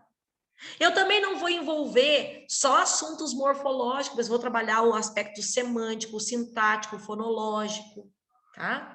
Eu também não vou envolver só assuntos morfológicos, mas vou trabalhar o aspecto semântico, sintático, fonológico, tá?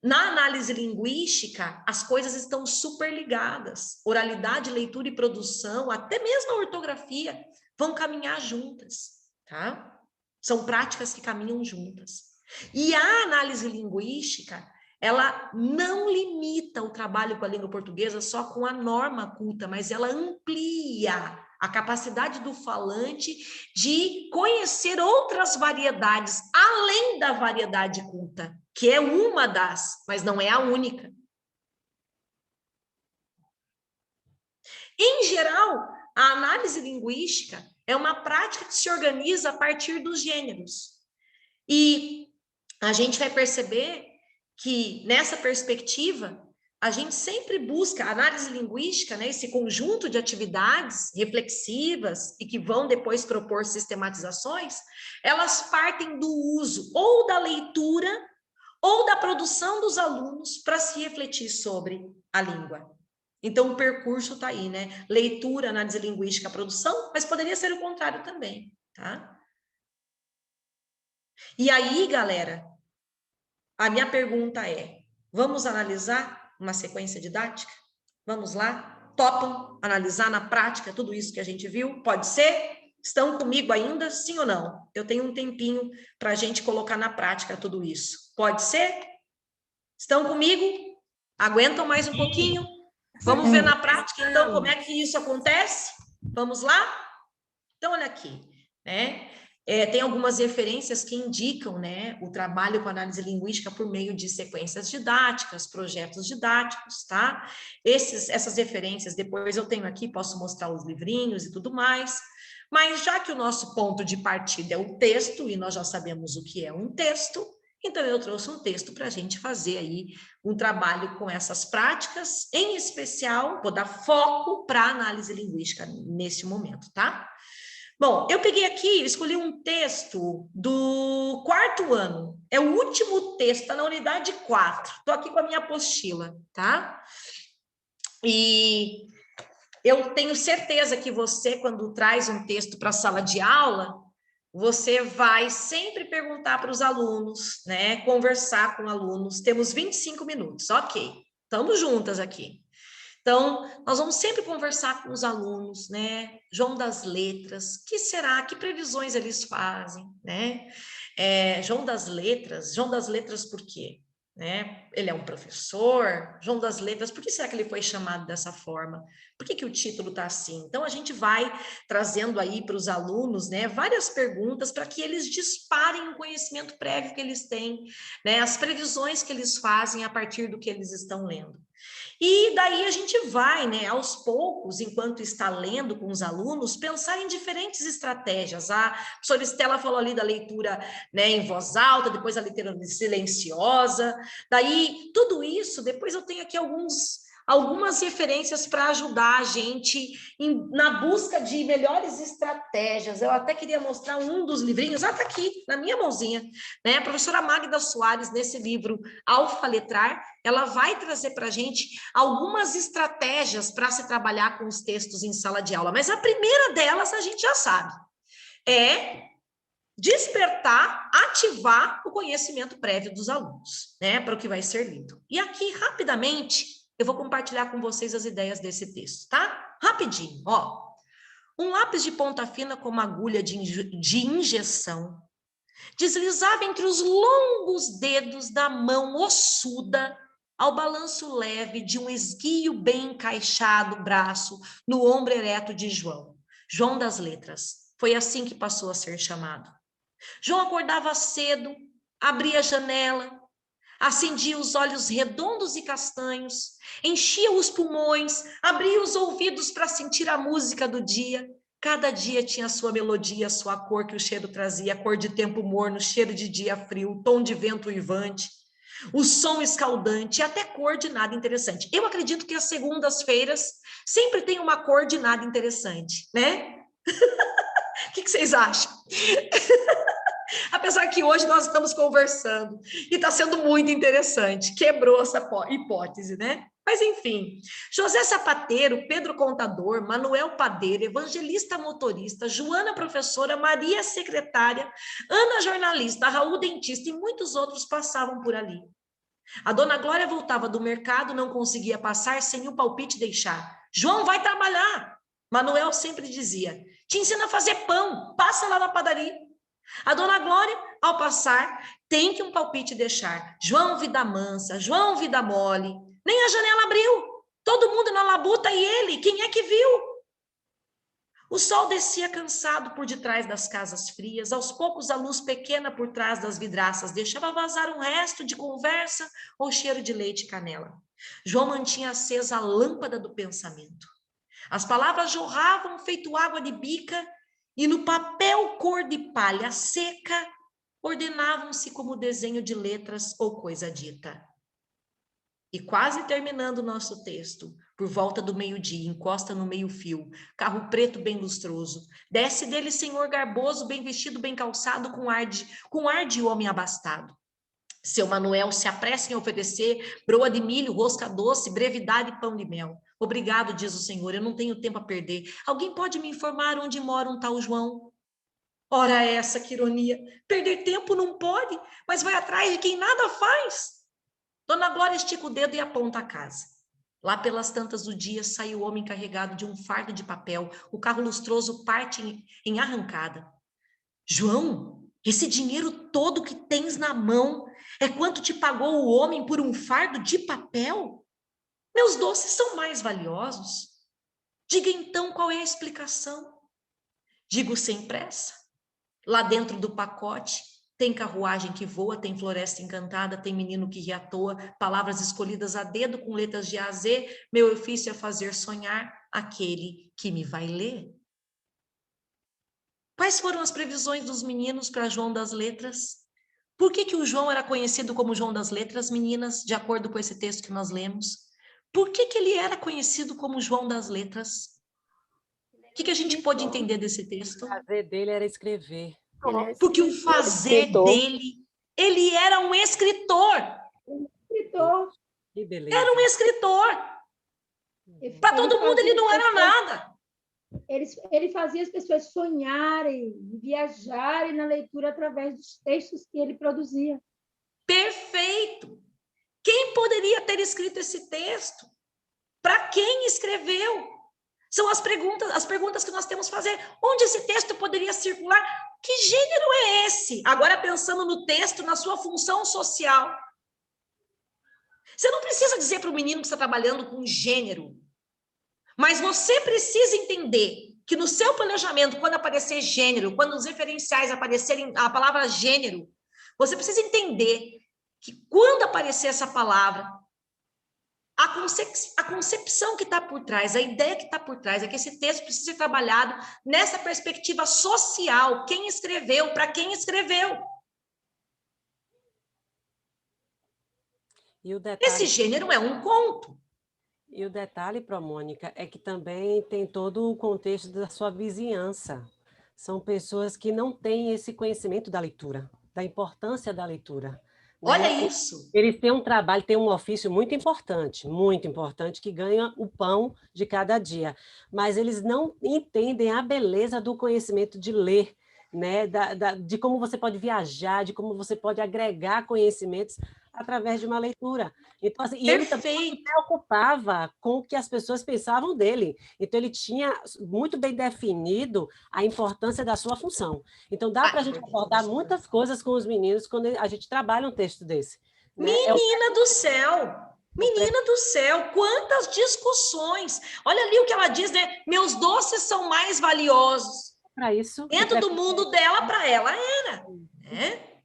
Na análise linguística, as coisas estão super ligadas. Oralidade, leitura e produção, até mesmo a ortografia, vão caminhar juntas, tá? São práticas que caminham juntas. E a análise linguística, ela não limita o trabalho com a língua portuguesa só com a norma culta, mas ela amplia a capacidade do falante de conhecer outras variedades, além da variedade culta, que é uma das, mas não é a única. Em geral, a análise linguística é uma prática que se organiza a partir dos gêneros. E a gente vai perceber que, nessa perspectiva, a gente sempre busca a análise linguística, né, esse conjunto de atividades reflexivas e que vão depois propor sistematizações, elas partem do uso ou da leitura ou da produção dos alunos para se refletir sobre a língua. Então, o percurso está aí, né? Leitura, análise linguística, produção, mas poderia ser o contrário também, tá? E aí, galera, a minha pergunta é, vamos analisar uma sequência didática? Vamos lá? Topam analisar na prática tudo isso que a gente viu? Pode ser? Estão comigo ainda? Sim ou não? Eu tenho um tempinho para a gente colocar na prática tudo isso. Pode ser? Estão comigo? Aguentam mais um pouquinho? Vamos ver na prática, então, como é que isso acontece? Vamos lá? Então, olha aqui, né? Tem algumas referências que indicam, né, o trabalho com análise linguística por meio de sequências didáticas, projetos didáticos, tá? Essas referências, depois eu tenho aqui, posso mostrar os livrinhos e tudo mais, mas já que o nosso ponto de partida é o texto, e nós já sabemos o que é um texto, então eu trouxe um texto para a gente fazer aí um trabalho com essas práticas, em especial, vou dar foco para a análise linguística nesse momento, tá? Bom, eu peguei aqui, escolhi um texto do 4º ano, é o último texto, está na unidade 4, estou aqui com a minha apostila, tá? E eu tenho certeza que você, quando traz um texto para a sala de aula, você vai sempre perguntar para os alunos, né? Conversar com alunos, temos 25 minutos, ok, estamos juntas aqui. Então, nós vamos sempre conversar com os alunos, né? João das Letras, que previsões eles fazem, né? João das Letras por quê? Né? Ele é um professor, João das Letras, por que será que ele foi chamado dessa forma? Por que o título está assim? Então, a gente vai trazendo aí para os alunos, né, várias perguntas para que eles disparem o conhecimento prévio que eles têm, né, as previsões que eles fazem a partir do que eles estão lendo. E daí a gente vai, né, aos poucos, enquanto está lendo com os alunos, pensar em diferentes estratégias. A professora Estela falou ali da leitura, né, em voz alta, depois a leitura silenciosa. Daí, tudo isso, depois eu tenho aqui algumas referências para ajudar a gente na busca de melhores estratégias. Eu até queria mostrar um dos livrinhos, está aqui, na minha mãozinha, né? A professora Magda Soares, nesse livro Alfaletrar, ela vai trazer para a gente algumas estratégias para se trabalhar com os textos em sala de aula, mas a primeira delas a gente já sabe, é despertar, ativar o conhecimento prévio dos alunos, né? Para o que vai ser lido. E aqui, rapidamente, eu vou compartilhar com vocês as ideias desse texto, tá? Rapidinho, ó. Um lápis de ponta fina com uma agulha de injeção deslizava entre os longos dedos da mão ossuda ao balanço leve de um esguio bem encaixado braço no ombro ereto de João. João das Letras. Foi assim que passou a ser chamado. João acordava cedo, abria a janela, acendia os olhos redondos e castanhos, enchia os pulmões, abria os ouvidos para sentir a música do dia. Cada dia tinha a sua melodia, a sua cor que o cheiro trazia, cor de tempo morno, cheiro de dia frio, tom de vento uivante. o som escaldante e até cor de nada interessante. Eu acredito que as segundas-feiras sempre tem uma cor de nada interessante, né? O que vocês acham? Apesar que hoje nós estamos conversando e está sendo muito interessante, quebrou essa hipótese, né? Mas enfim, José Sapateiro, Pedro Contador, Manuel Padeiro, Evangelista Motorista, Joana Professora, Maria Secretária, Ana Jornalista, Raul Dentista e muitos outros passavam por ali. A dona Glória voltava do mercado, não conseguia passar sem o palpite deixar. João vai trabalhar. Manuel sempre dizia, te ensina a fazer pão, passa lá na padaria. A dona Glória, ao passar, tem que um palpite deixar. João vida mansa, João vida mole. Nem a janela abriu. Todo mundo na labuta e ele, quem é que viu? O sol descia cansado por detrás das casas frias. Aos poucos a luz pequena por trás das vidraças deixava vazar um resto de conversa ou cheiro de leite e canela. João mantinha acesa a lâmpada do pensamento. As palavras jorravam feito água de bica e no papel cor de palha seca ordenavam-se como desenho de letras ou coisa dita. E quase terminando o nosso texto, por volta do meio-dia, encosta no meio-fio, carro preto bem lustroso, desce dele senhor garboso, bem vestido, bem calçado, com ar de homem abastado. Seu Manuel se apressa em oferecer broa de milho, rosca doce, brevidade e pão de mel. Obrigado, diz o senhor, eu não tenho tempo a perder. Alguém pode me informar onde mora um tal João? Ora essa, que ironia. Perder tempo não pode, mas vai atrás de quem nada faz. Dona Glória estica o dedo e aponta a casa. Lá pelas tantas do dia sai o homem carregado de um fardo de papel. O carro lustroso parte em arrancada. João, esse dinheiro todo que tens na mão é quanto te pagou o homem por um fardo de papel? Meus doces são mais valiosos. Diga então qual é a explicação. Digo sem pressa. Lá dentro do pacote tem carruagem que voa, tem floresta encantada, tem menino que ri à toa, palavras escolhidas a dedo com letras de A a Z, meu ofício é fazer sonhar aquele que me vai ler. Quais foram as previsões dos meninos para João das Letras? Por que o João era conhecido como João das Letras, meninas, de acordo com esse texto que nós lemos? Por que ele era conhecido como João das Letras? O que a gente pode entender desse texto? O fazer dele era escrever. Porque o fazer dele, ele era um escritor. Escritor. Que beleza. Era um escritor. Para todo mundo ele não era nada. Ele fazia as pessoas sonharem, viajarem na leitura através dos textos que ele produzia. Perfeito. Quem poderia ter escrito esse texto? Para quem escreveu? São as perguntas que nós temos que fazer. Onde esse texto poderia circular? Que gênero é esse? Agora pensando no texto, na sua função social. Você não precisa dizer para o menino que está trabalhando com gênero. Mas você precisa entender que no seu planejamento, quando aparecer gênero, quando os referenciais aparecerem a palavra gênero, você precisa entender que quando aparecer essa palavra, a concepção que está por trás, a ideia que está por trás é que esse texto precisa ser trabalhado nessa perspectiva social. Quem escreveu, para quem escreveu. E o detalhe... Esse gênero é um conto. E o detalhe, Mônica, é que também tem todo o contexto da sua vizinhança. São pessoas que não têm esse conhecimento da leitura, da importância da leitura. Olha isso! Eles têm um trabalho, têm um ofício muito importante, que ganha o pão de cada dia. Mas eles não entendem a beleza do conhecimento de ler, né? De como você pode viajar, de como você pode agregar conhecimentos através de uma leitura. Então, assim, e ele também se preocupava com o que as pessoas pensavam dele. Então, ele tinha muito bem definido a importância da sua função. Então, dá para a gente abordar muitas coisas com os meninos quando a gente trabalha um texto desse. Né? Menina do céu! Menina do céu, quantas discussões! Olha ali o que ela diz, né? Meus doces são mais valiosos. Para isso. Dentro do mundo dela, para ela era. Né?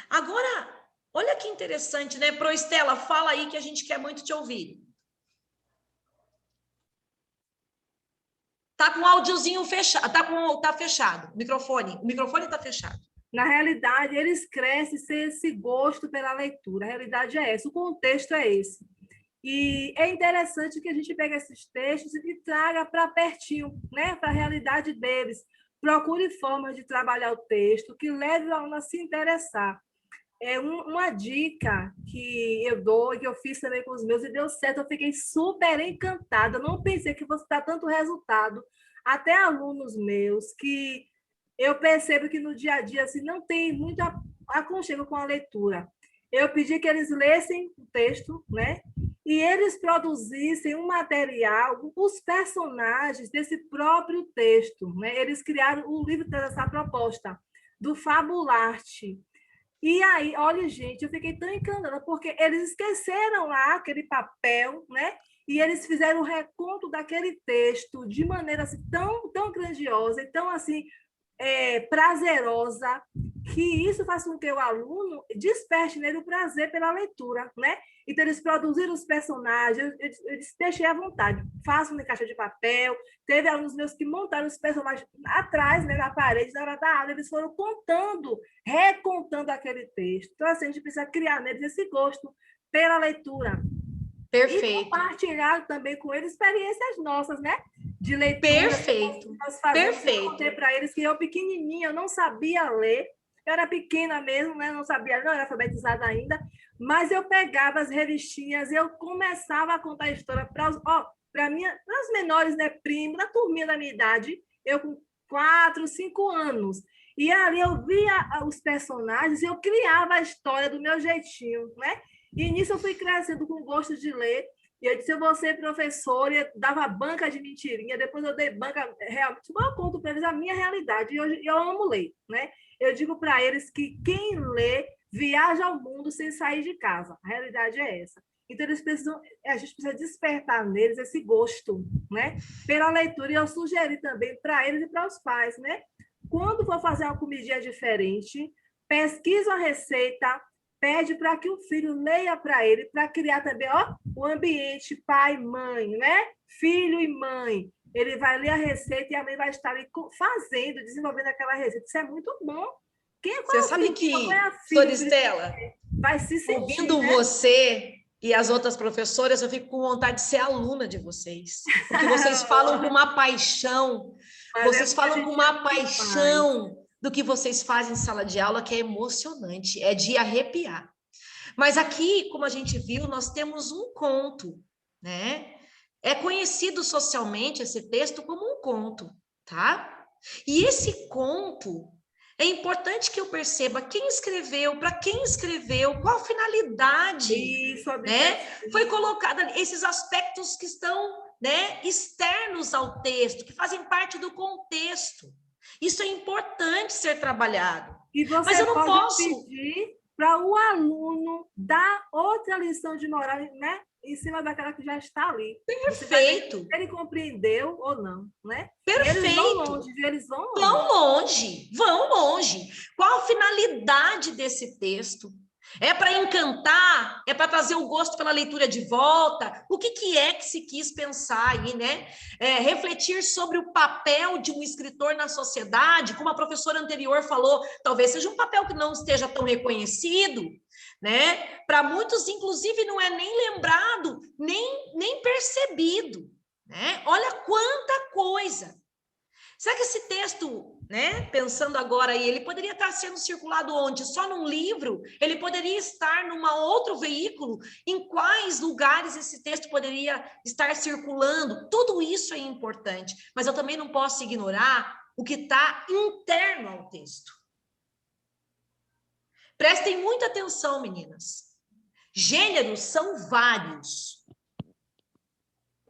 Agora... Olha que interessante, né? Pro Estela, fala aí que a gente quer muito te ouvir. Tá com o áudiozinho fechado, tá fechado, o microfone tá fechado. Na realidade, eles crescem sem esse gosto pela leitura. A realidade é essa, o contexto é esse. E é interessante que a gente pegue esses textos e traga para pertinho, né? Para a realidade deles. Procure formas de trabalhar o texto que leve o aluno a se interessar. Uma dica que eu dou, que eu fiz também com os meus, e deu certo, eu fiquei super encantada. Eu não pensei que fosse dar tanto resultado. Até alunos meus que eu percebo que no dia a dia assim, não tem muito aconchego com a leitura. Eu pedi que eles lessem o texto, né? E eles produzissem um material, os personagens desse próprio texto, né? Eles criaram o livro dessa proposta, do Fabularte. E aí, olha, gente, eu fiquei tão encantada, porque eles esqueceram lá aquele papel, né? E eles fizeram o reconto daquele texto de maneira assim, tão grandiosa e tão assim, prazerosa, que isso faz com que o aluno desperte nele o prazer pela leitura, né? Então, eles produziram os personagens, eu deixei à vontade, façam em caixa de papel. Teve alunos meus que montaram os personagens atrás, né, na parede, na hora da aula, eles foram recontando aquele texto. Então, assim, a gente precisa criar neles esse gosto pela leitura. Perfeito. E compartilhar também com eles experiências nossas, né? De leitura. Perfeito. Eu contei para eles que eu, pequenininha, eu não sabia ler. Eu era pequena mesmo, né? Não sabia, não era alfabetizada ainda. Mas eu pegava as revistinhas e eu começava a contar a história para os menores, né? Primos, da turminha da minha idade. Eu com 4, 5 anos. E ali eu via os personagens e eu criava a história do meu jeitinho, né? E nisso eu fui crescendo com gosto de ler. E eu disse, eu vou ser professora, e dava banca de mentirinha, depois eu dei banca realmente. Eu conto para eles a minha realidade, e eu amo ler, né? Eu digo para eles que quem lê viaja ao mundo sem sair de casa. A realidade é essa. Então, a gente precisa despertar neles esse gosto, né? Pela leitura. E eu sugeri também para eles e para os pais, né? Quando for fazer uma comidinha diferente, pesquisa a receita, pede para que o filho leia para ele, para criar também o ambiente pai, mãe, né? Filho e mãe. Ele vai ler a receita e a mãe vai estar ali fazendo, desenvolvendo aquela receita. Isso é muito bom. Você sabe que, Soristela, vai se sentir, ouvindo, né? Você e as outras professoras, eu fico com vontade de ser aluna de vocês. Porque vocês falam com uma paixão, vocês falam com uma paixão do que vocês fazem em sala de aula, que é emocionante, é de arrepiar. Mas aqui, como a gente viu, nós temos um conto, né? É conhecido socialmente esse texto como um conto, tá? E esse conto, é importante que eu perceba quem escreveu, para quem escreveu, qual a finalidade, né? Foi colocado ali, esses aspectos que estão, né, externos ao texto, que fazem parte do contexto. Isso é importante ser trabalhado. E você mas eu não posso pedir para o aluno dar outra lição de moral, né? Em cima daquela que já está ali. Perfeito. Ele compreendeu ou não, né? Perfeito. Eles vão longe. Vão longe. Qual a finalidade desse texto? É para encantar? É para trazer o gosto pela leitura de volta? O que é que se quis pensar aí, né? Refletir sobre o papel de um escritor na sociedade, como a professora anterior falou, talvez seja um papel que não esteja tão reconhecido, né? Para muitos, inclusive, não é nem lembrado, nem percebido, né? Olha quanta coisa. Será que esse texto, né, pensando agora aí, ele poderia estar sendo circulado onde? Só num livro? Ele poderia estar num outro veículo? Em quais lugares esse texto poderia estar circulando? Tudo isso é importante, mas eu também não posso ignorar o que está interno ao texto. Prestem muita atenção, meninas. Gêneros são vários.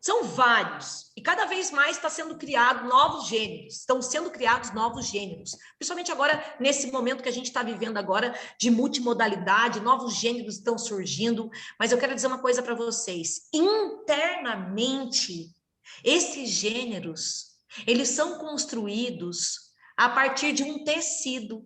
São vários. E cada vez mais está sendo criado novos gêneros. Estão sendo criados novos gêneros. Principalmente agora, nesse momento que a gente está vivendo agora, de multimodalidade, novos gêneros estão surgindo. Mas eu quero dizer uma coisa para vocês. Internamente, esses gêneros, eles são construídos a partir de um tecido.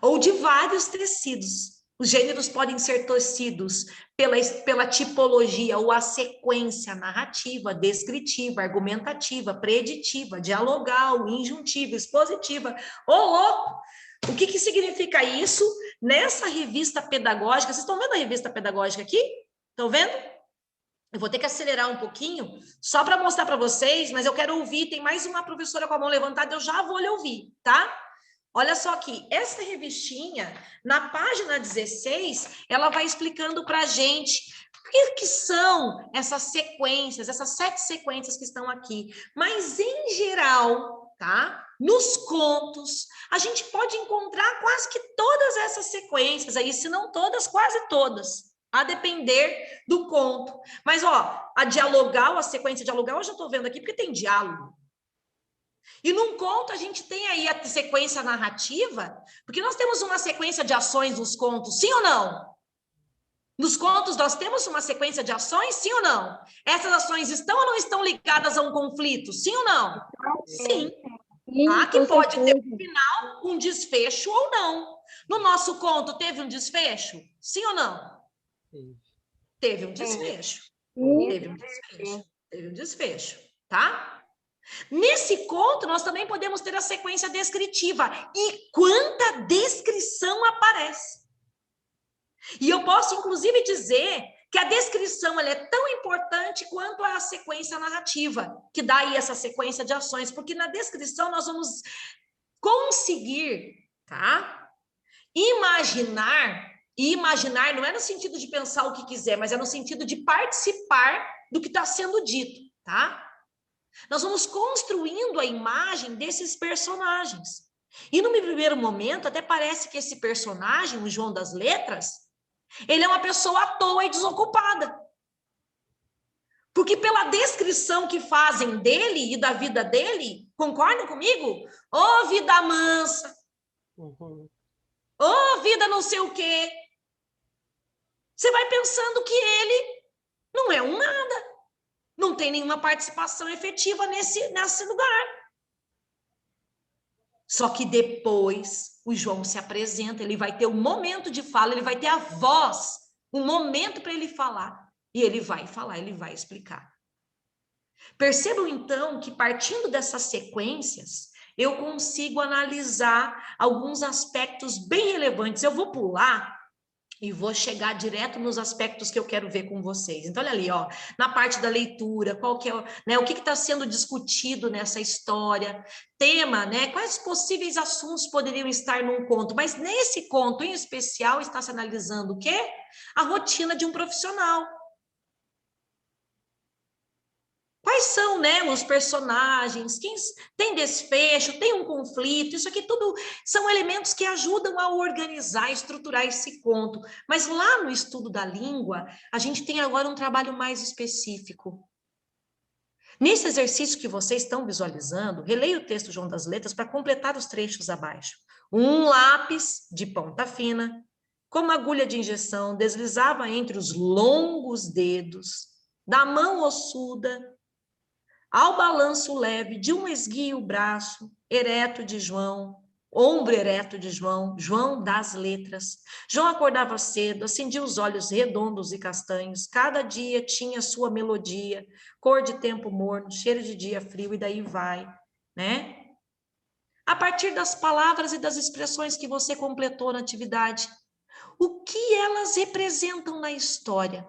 Ou de vários tecidos. Os gêneros podem ser torcidos pela tipologia ou a sequência narrativa, descritiva, argumentativa, preditiva, dialogal, injuntiva, expositiva. Ô, louco! O que significa isso nessa revista pedagógica? Vocês estão vendo a revista pedagógica aqui? Estão vendo? Eu vou ter que acelerar um pouquinho, só para mostrar para vocês, mas eu quero ouvir, tem mais uma professora com a mão levantada, eu já vou lhe ouvir, tá? Olha só aqui, essa revistinha, na página 16, ela vai explicando para a gente o que são essas sequências, essas 7 sequências que estão aqui. Mas, em geral, tá? Nos contos, a gente pode encontrar quase que todas essas sequências aí, se não todas, quase todas, a depender do conto. Mas, ó, a dialogal, a sequência dialogal, eu já estou vendo aqui porque tem diálogo. E num conto a gente tem aí a sequência narrativa, porque nós temos uma sequência de ações nos contos, sim ou não? Nos contos nós temos uma sequência de ações, sim ou não? Essas ações estão ou não estão ligadas a um conflito, sim ou não? Sim. Ah, que pode ter um final, um desfecho ou não. No nosso conto teve um desfecho, sim ou não? Teve um desfecho. Teve um desfecho. Teve um desfecho, tá? Nesse conto, nós também podemos ter a sequência descritiva. E quanta descrição aparece! E eu posso, inclusive, dizer que a descrição ela é tão importante quanto a sequência narrativa, que dá aí essa sequência de ações, porque na descrição nós vamos conseguir, tá? Imaginar, e imaginar não é no sentido de pensar o que quiser, mas é no sentido de participar do que está sendo dito, tá? Nós vamos construindo a imagem desses personagens. E no primeiro momento, até parece que esse personagem, o João das Letras, ele é uma pessoa à toa e desocupada. Porque pela descrição que fazem dele e da vida dele, concordam comigo? Ô, vida mansa. Ô, vida não sei o quê. Você vai pensando que ele não é um nada. Não tem nenhuma participação efetiva nesse lugar. Só que depois o João se apresenta, ele vai ter um momento de fala, ele vai ter a voz, um momento para ele falar. E ele vai falar, ele vai explicar. Percebam então que partindo dessas sequências, eu consigo analisar alguns aspectos bem relevantes. Eu vou pular e vou chegar direto nos aspectos que eu quero ver com vocês. Então, olha ali, ó, na parte da leitura, qual que é, né, o que está sendo discutido nessa história, tema, né, quais possíveis assuntos poderiam estar num conto, mas nesse conto em especial está se analisando o quê? A rotina de um profissional. Quais são, né, os personagens, quem tem desfecho, tem um conflito, isso aqui tudo são elementos que ajudam a organizar, estruturar esse conto. Mas lá no estudo da língua, a gente tem agora um trabalho mais específico. Nesse exercício que vocês estão visualizando, releia o texto João das Letras para completar os trechos abaixo. Um lápis de ponta fina, como agulha de injeção, deslizava entre os longos dedos da mão ossuda, ao balanço leve de um esguio braço ereto de João, ombro ereto de João, João das Letras. João acordava cedo, acendia os olhos redondos e castanhos, cada dia tinha sua melodia, cor de tempo morno, cheiro de dia frio, e daí vai, né? A partir das palavras e das expressões que você completou na atividade, o que elas representam na história?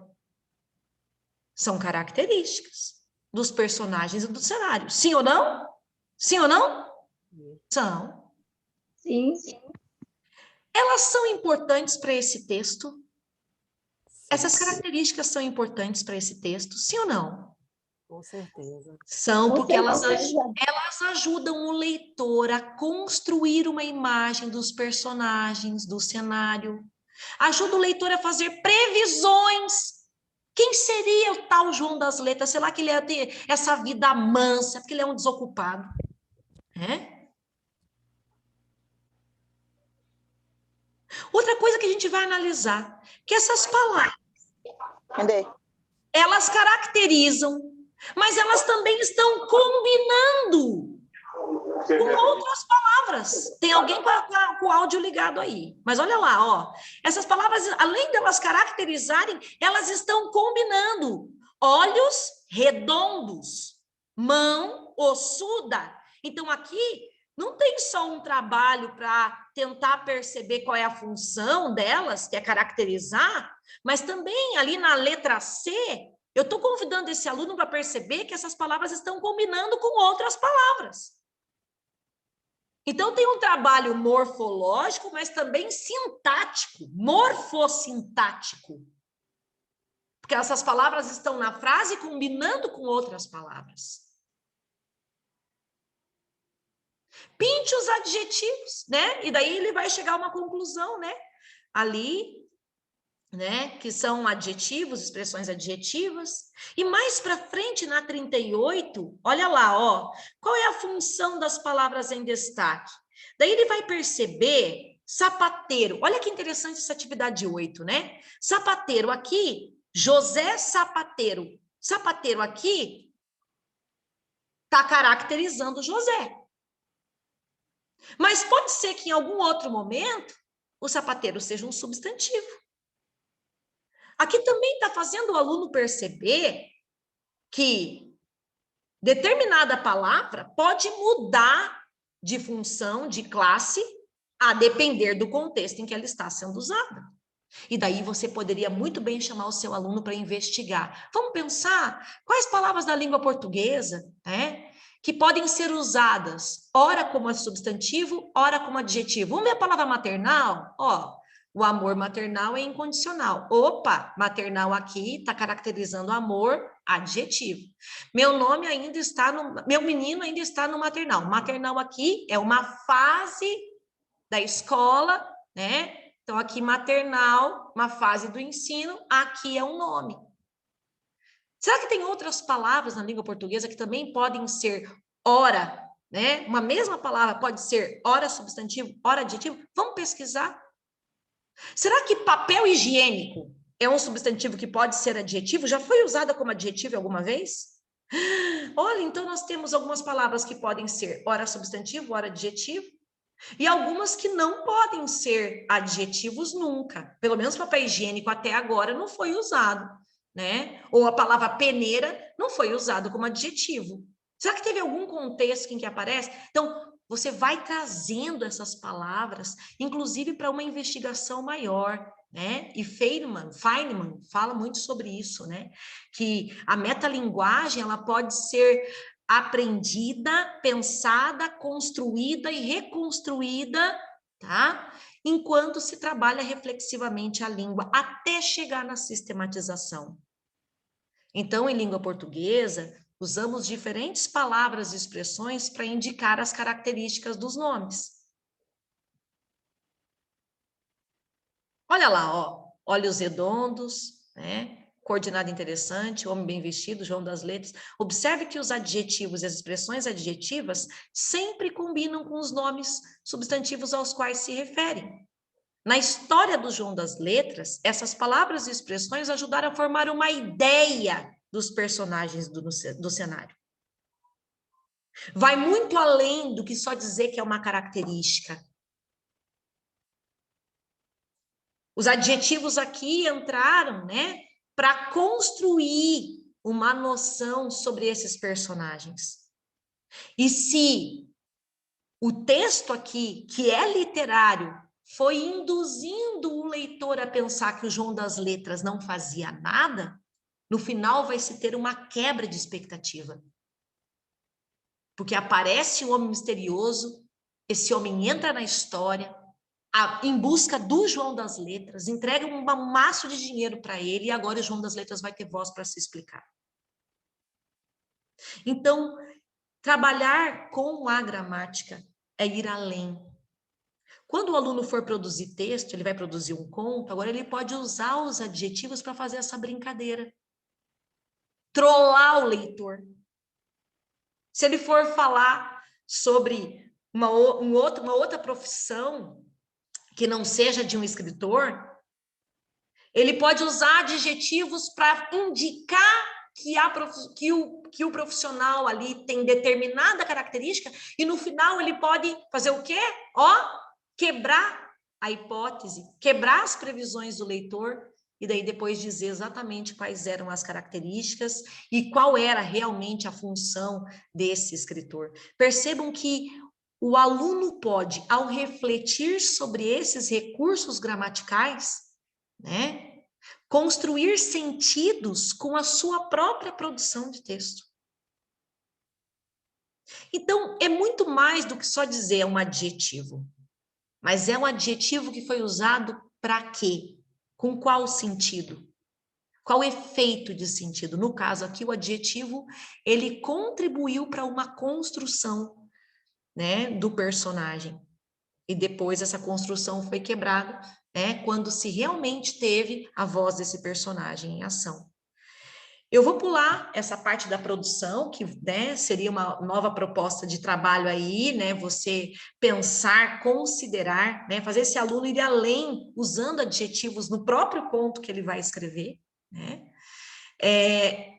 São características dos personagens e do cenário. Sim ou não? Sim ou não? São. Sim. Elas são importantes para esse texto? Essas características são importantes para esse texto? Sim ou não? Com certeza. São, porque elas ajudam o leitor a construir uma imagem dos personagens, do cenário. Ajuda o leitor a fazer previsões. Quem seria o tal João das Letras? Sei lá que ele ia ter essa vida mansa, porque ele é um desocupado. Outra coisa que a gente vai analisar, que essas palavras, elas caracterizam, mas elas também estão combinando com outras palavras. Tem alguém com o áudio ligado aí. Mas olha lá, ó. Essas palavras, além delas caracterizarem, elas estão combinando. Olhos redondos, mão ossuda. Então, aqui, não tem só um trabalho para tentar perceber qual é a função delas, que é caracterizar, mas também ali na letra C, eu estou convidando esse aluno para perceber que essas palavras estão combinando com outras palavras. Então, tem um trabalho morfológico, mas também sintático, morfossintático. Porque essas palavras estão na frase combinando com outras palavras. Pinte os adjetivos, né? E daí ele vai chegar a uma conclusão, né? Ali, né? Que são adjetivos, expressões adjetivas. E mais para frente, na 38, olha lá, ó. Qual é a função das palavras em destaque? Daí ele vai perceber sapateiro. Olha que interessante essa atividade 8, né? Sapateiro aqui, José Sapateiro. Sapateiro aqui está caracterizando José. Mas pode ser que em algum outro momento o sapateiro seja um substantivo. Aqui também está fazendo o aluno perceber que determinada palavra pode mudar de função, de classe, a depender do contexto em que ela está sendo usada. E daí você poderia muito bem chamar o seu aluno para investigar. Vamos pensar quais palavras da língua portuguesa, né, que podem ser usadas, ora como substantivo, ora como adjetivo. Vamos ver a palavra maternal? Ó, o amor maternal é incondicional. Opa, maternal aqui está caracterizando amor, adjetivo. Meu nome ainda está no... Meu menino ainda está no maternal. Maternal aqui é uma fase da escola, né? Então, aqui maternal, uma fase do ensino, aqui é um nome. Será que tem outras palavras na língua portuguesa que também podem ser ora, né? Uma mesma palavra pode ser ora substantivo, ora adjetivo? Vamos pesquisar. Será que papel higiênico é um substantivo que pode ser adjetivo? Já foi usada como adjetivo alguma vez? Olha, então nós temos algumas palavras que podem ser ora substantivo, ora adjetivo. E algumas que não podem ser adjetivos nunca. Pelo menos papel higiênico até agora não foi usado, né? Ou a palavra peneira não foi usado como adjetivo. Será que teve algum contexto em que aparece? Então, você vai trazendo essas palavras, inclusive para uma investigação maior, né? E Feynman fala muito sobre isso, né? Que a metalinguagem, ela pode ser aprendida, pensada, construída e reconstruída, tá? Enquanto se trabalha reflexivamente a língua, até chegar na sistematização. Então, em língua portuguesa, usamos diferentes palavras e expressões para indicar as características dos nomes. Olha lá, ó, olhos redondos, né? Coordenada interessante, homem bem vestido, João das Letras. Observe que os adjetivos e as expressões adjetivas sempre combinam com os nomes substantivos aos quais se referem. Na história do João das Letras, essas palavras e expressões ajudaram a formar uma ideia dos personagens do cenário. Vai muito além do que só dizer que é uma característica. Os adjetivos aqui entraram, né, para construir uma noção sobre esses personagens. E se o texto aqui, que é literário, foi induzindo o leitor a pensar que o João das Letras não fazia nada, no final vai se ter uma quebra de expectativa. Porque aparece um homem misterioso, esse homem entra na história, em busca do João das Letras, entrega um maço de dinheiro para ele e agora o João das Letras vai ter voz para se explicar. Então, trabalhar com a gramática é ir além. Quando o aluno for produzir texto, ele vai produzir um conto, agora ele pode usar os adjetivos para fazer essa brincadeira. Trollar o leitor. Se ele for falar sobre uma outra profissão, que não seja de um escritor, ele pode usar adjetivos para indicar que o profissional ali tem determinada característica e no final ele pode fazer o quê? Quebrar a hipótese, quebrar as previsões do leitor e daí depois dizer exatamente quais eram as características e qual era realmente a função desse escritor. Percebam que o aluno pode, ao refletir sobre esses recursos gramaticais, né, construir sentidos com a sua própria produção de texto. Então, é muito mais do que só dizer um adjetivo, mas é um adjetivo que foi usado para quê? Com qual sentido? Qual efeito de sentido? No caso aqui, o adjetivo, ele contribuiu para uma construção, né, do personagem. E depois essa construção foi quebrada, né, quando se realmente teve a voz desse personagem em ação. Eu vou pular essa parte da produção, que, né, seria uma nova proposta de trabalho aí, né, você pensar, considerar, né, fazer esse aluno ir além, usando adjetivos no próprio conto que ele vai escrever, né,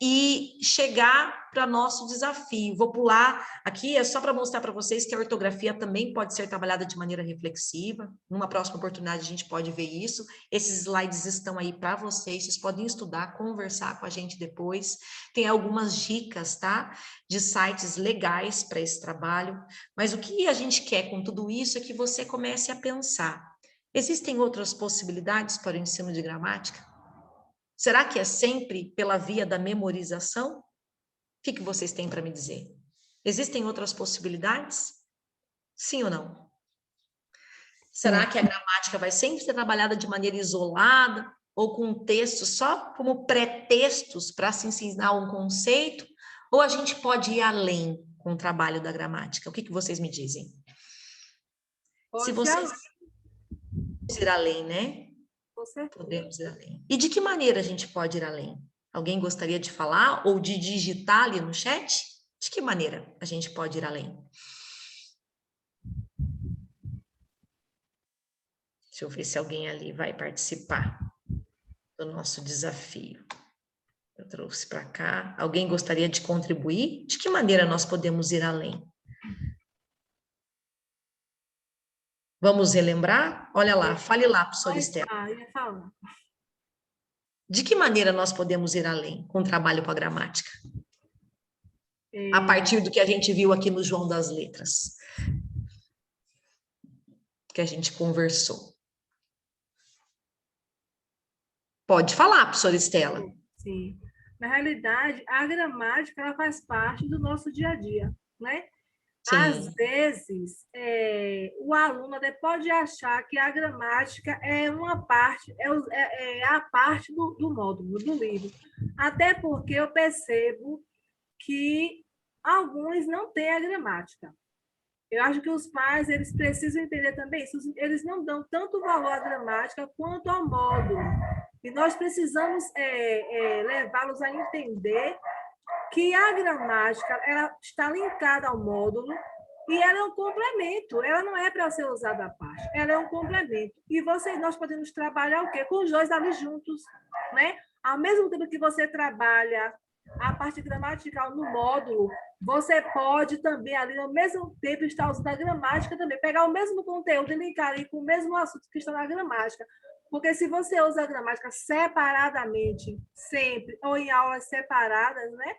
e chegar para nosso desafio. Vou pular aqui, é só para mostrar para vocês que a ortografia também pode ser trabalhada de maneira reflexiva. Numa próxima oportunidade a gente pode ver isso. Esses slides estão aí para vocês, vocês podem estudar, conversar com a gente depois. Tem algumas dicas, tá? De sites legais para esse trabalho. Mas o que a gente quer com tudo isso é que você comece a pensar. Existem outras possibilidades para o ensino de gramática? Será que é sempre pela via da memorização? O que vocês têm para me dizer? Existem outras possibilidades? Sim ou não? Será que a gramática vai sempre ser trabalhada de maneira isolada ou com textos só como pretextos para se ensinar um conceito? Ou a gente pode ir além com o trabalho da gramática? O que vocês me dizem? Se vocês ir além, né? Podemos ir além. E de que maneira a gente pode ir além? Alguém gostaria de falar ou de digitar ali no chat? De que maneira a gente pode ir além? Deixa eu ver se alguém ali vai participar do nosso desafio. Eu trouxe para cá. Alguém gostaria de contribuir? De que maneira nós podemos ir além? Vamos relembrar? Olha lá, fale lá, professora Estela. De que maneira nós podemos ir além com o trabalho com a gramática? A partir do que a gente viu aqui no João das Letras. Que a gente conversou. Pode falar, professora Estela. Sim. Na realidade, a gramática ela faz parte do nosso dia a dia, né? Sim. Às vezes, o aluno até pode achar que a gramática é uma parte, é a parte do módulo, do livro. Até porque eu percebo que alguns não têm a gramática. Eu acho que os pais, eles precisam entender também isso. Eles não dão tanto valor à gramática quanto ao módulo. E nós precisamos levá-los a entender que a gramática ela está linkada ao módulo e ela é um complemento, ela não é para ser usada à parte, ela é um complemento. E nós podemos trabalhar o quê? Com os dois ali juntos, né? Ao mesmo tempo que você trabalha a parte gramatical no módulo, você pode também ali, ao mesmo tempo, estar usando a gramática também, pegar o mesmo conteúdo e linkar ali com o mesmo assunto que está na gramática. Porque se você usa a gramática separadamente, sempre, ou em aulas separadas, né?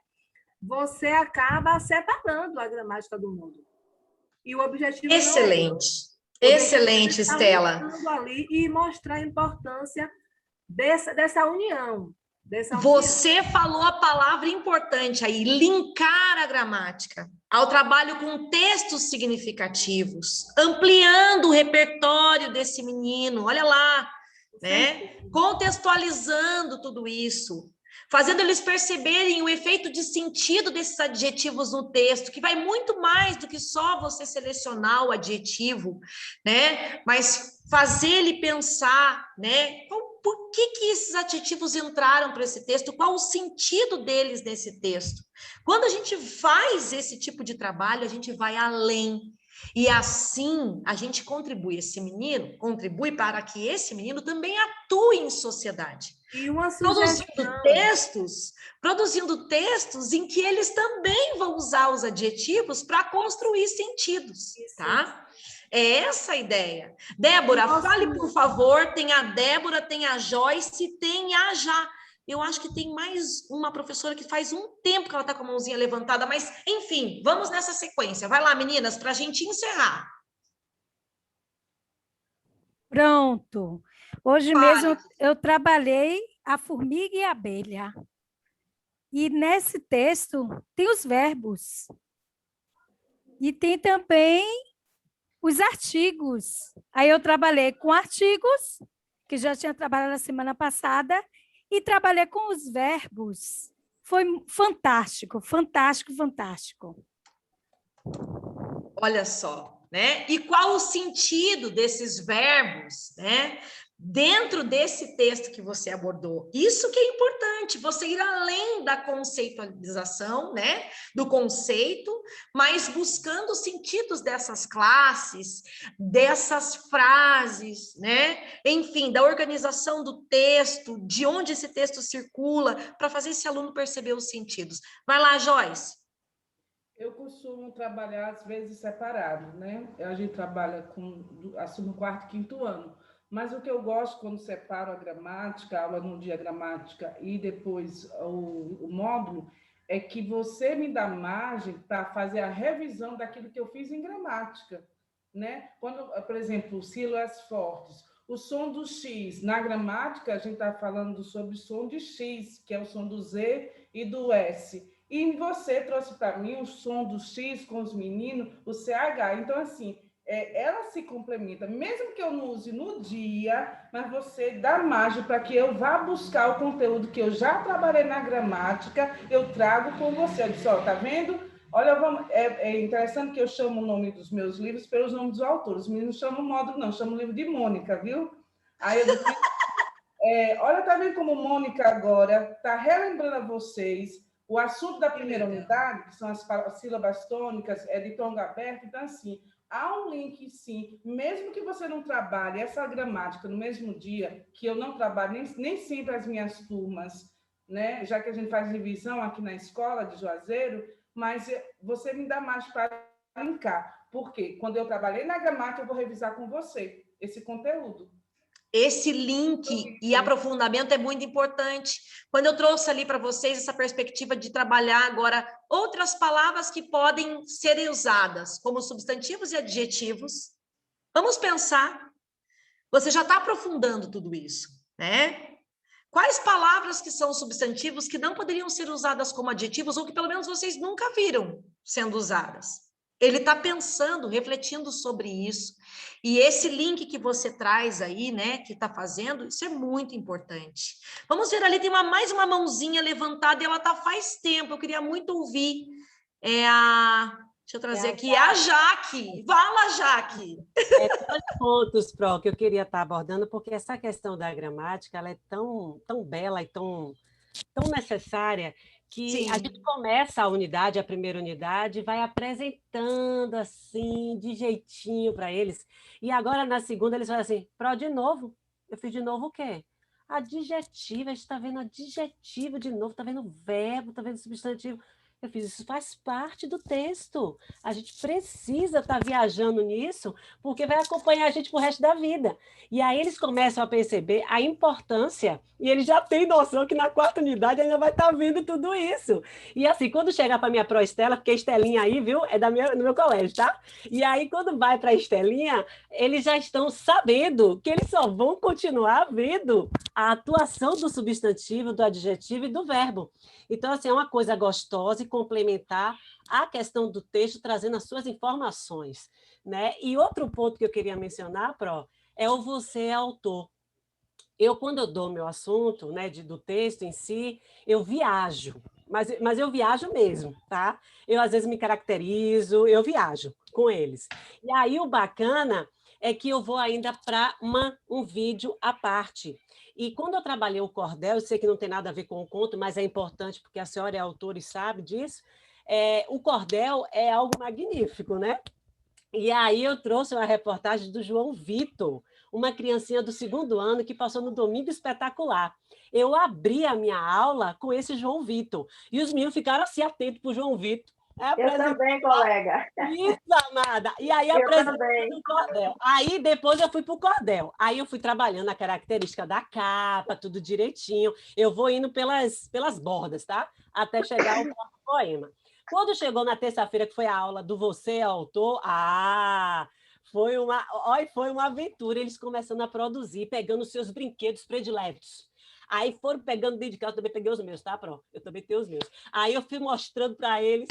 Você acaba separando a gramática do módulo. E o objetivo excelente, excelente, Estela. Ali e mostrar a importância dessa união. Você falou a palavra importante aí, linkar a gramática ao trabalho com textos significativos, ampliando o repertório desse menino, olha lá, né? Contextualizando tudo isso. Fazendo eles perceberem o efeito de sentido desses adjetivos no texto, que vai muito mais do que só você selecionar o adjetivo, né? Mas fazer ele pensar, né? Por que esses adjetivos entraram para esse texto? Qual o sentido deles nesse texto? Quando a gente faz esse tipo de trabalho, a gente vai além. E assim a gente contribui para que esse menino também atue em sociedade. E uma sugestão. Produzindo textos em que eles também vão usar os adjetivos para construir sentidos, tá? É essa a ideia. Débora, fale, por favor. Tem a Débora, tem a Joyce, tem a Já. Eu acho que tem mais uma professora que faz um tempo que ela está com a mãozinha levantada, mas, enfim, vamos nessa sequência. Vai lá, meninas, para a gente encerrar. Pronto. Hoje mesmo eu trabalhei a formiga e a abelha. E nesse texto tem os verbos. E tem também os artigos. Aí eu trabalhei com artigos, que já tinha trabalhado na semana passada, e trabalhei com os verbos. Foi fantástico, fantástico, fantástico. Olha só, né? E qual o sentido desses verbos, né? Dentro desse texto que você abordou? Isso que é importante, você ir além da conceitualização, né? Do conceito, mas buscando os sentidos dessas classes, dessas frases, né? Enfim, da organização do texto, de onde esse texto circula, para fazer esse aluno perceber os sentidos. Vai lá, Joyce. Eu costumo trabalhar, às vezes, separado, né? A gente trabalha com, assim, no quarto e quinto ano. Mas o que eu gosto quando separo a gramática, a aula no dia gramática e depois o módulo, é que você me dá margem para fazer a revisão daquilo que eu fiz em gramática, né? Quando, por exemplo, sílabas fortes, o som do X, na gramática, a gente está falando sobre o som de X, que é o som do Z e do S. E você trouxe para mim o som do X com os meninos, o CH. Então, assim, ela se complementa, mesmo que eu não use no dia, mas você dá margem para que eu vá buscar o conteúdo que eu já trabalhei na gramática, eu trago com você. Eu disse, ó, tá vendo? Olha, é interessante que eu chamo o nome dos meus livros pelos nomes dos autores. Os meninos chamam módulo, não, chamam o livro de Mônica, viu? Aí eu disse, olha, tá vendo como Mônica agora está relembrando a vocês o assunto da primeira unidade, que são as sílabas tônicas, de tom aberto. Então, assim, há um link, sim, mesmo que você não trabalhe essa gramática no mesmo dia, que eu não trabalho nem sempre as minhas turmas, né? Já que a gente faz divisão aqui na escola de Juazeiro, mas você me dá mais para linkar. Porque quando eu trabalhei na gramática, eu vou revisar com você esse conteúdo. Esse link e aprofundamento é muito importante. Quando eu trouxe ali para vocês essa perspectiva de trabalhar agora outras palavras que podem ser usadas como substantivos e adjetivos, vamos pensar. Você já está aprofundando tudo isso, né? Quais palavras que são substantivos que não poderiam ser usadas como adjetivos ou que pelo menos vocês nunca viram sendo usadas? Ele está pensando, refletindo sobre isso. E esse link que você traz aí, né, que está fazendo, isso é muito importante. Vamos ver ali, tem mais uma mãozinha levantada e ela está faz tempo. Eu queria muito ouvir. Deixa eu trazer aqui, a Jaque. Fala, Jaque. Dois pontos, Pro, que eu queria estar abordando, porque essa questão da gramática, ela é tão bela e tão necessária, que Sim. A gente começa a unidade, a primeira unidade, vai apresentando assim, de jeitinho para eles, e agora na segunda eles falam assim, Pro, de novo? Eu fiz de novo o quê? Adjetivo, a gente está vendo adjetivo de novo, está vendo verbo, está vendo substantivo. Eu fiz, isso faz parte do texto. A gente precisa estar viajando nisso, porque vai acompanhar a gente pro resto da vida. E aí eles começam a perceber a importância, e eles já têm noção que na quarta unidade ainda vai estar vendo tudo isso. E assim, quando chegar para a minha Estela, porque a Estelinha aí, viu, é do meu colégio, tá? E aí, quando vai para a Estelinha, eles já estão sabendo que eles só vão continuar vendo a atuação do substantivo, do adjetivo e do verbo. Então, assim, é uma coisa gostosa e complementar a questão do texto, trazendo as suas informações, né? E outro ponto que eu queria mencionar, Pro, é o você autor. Quando eu dou meu assunto, né, do texto em si, eu viajo, mas eu viajo mesmo, tá? Eu, às vezes, me caracterizo, eu viajo com eles. E aí, o bacana é que eu vou ainda para um vídeo à parte. E quando eu trabalhei o cordel, eu sei que não tem nada a ver com o conto, mas é importante porque a senhora é autora e sabe disso, o cordel é algo magnífico, né? E aí eu trouxe uma reportagem do João Vitor, uma criancinha do 2º ano que passou no Domingo Espetacular. Eu abri a minha aula com esse João Vitor, e os meninos ficaram assim atentos para o João Vitor. Eu também, colega. Isso, amada. E aí apresentei o cordel. Aí depois eu fui para o cordel. Aí eu fui trabalhando a característica da capa, tudo direitinho. Eu vou indo pelas bordas, tá? Até chegar ao próprio poema. Quando chegou na terça-feira, que foi a aula do Você é Autor, foi uma aventura, eles começando a produzir, pegando seus brinquedos prediletos. Aí foram pegando dentro de casa, eu também peguei os meus, tá, Pro? Eu também tenho os meus. Aí eu fui mostrando para eles,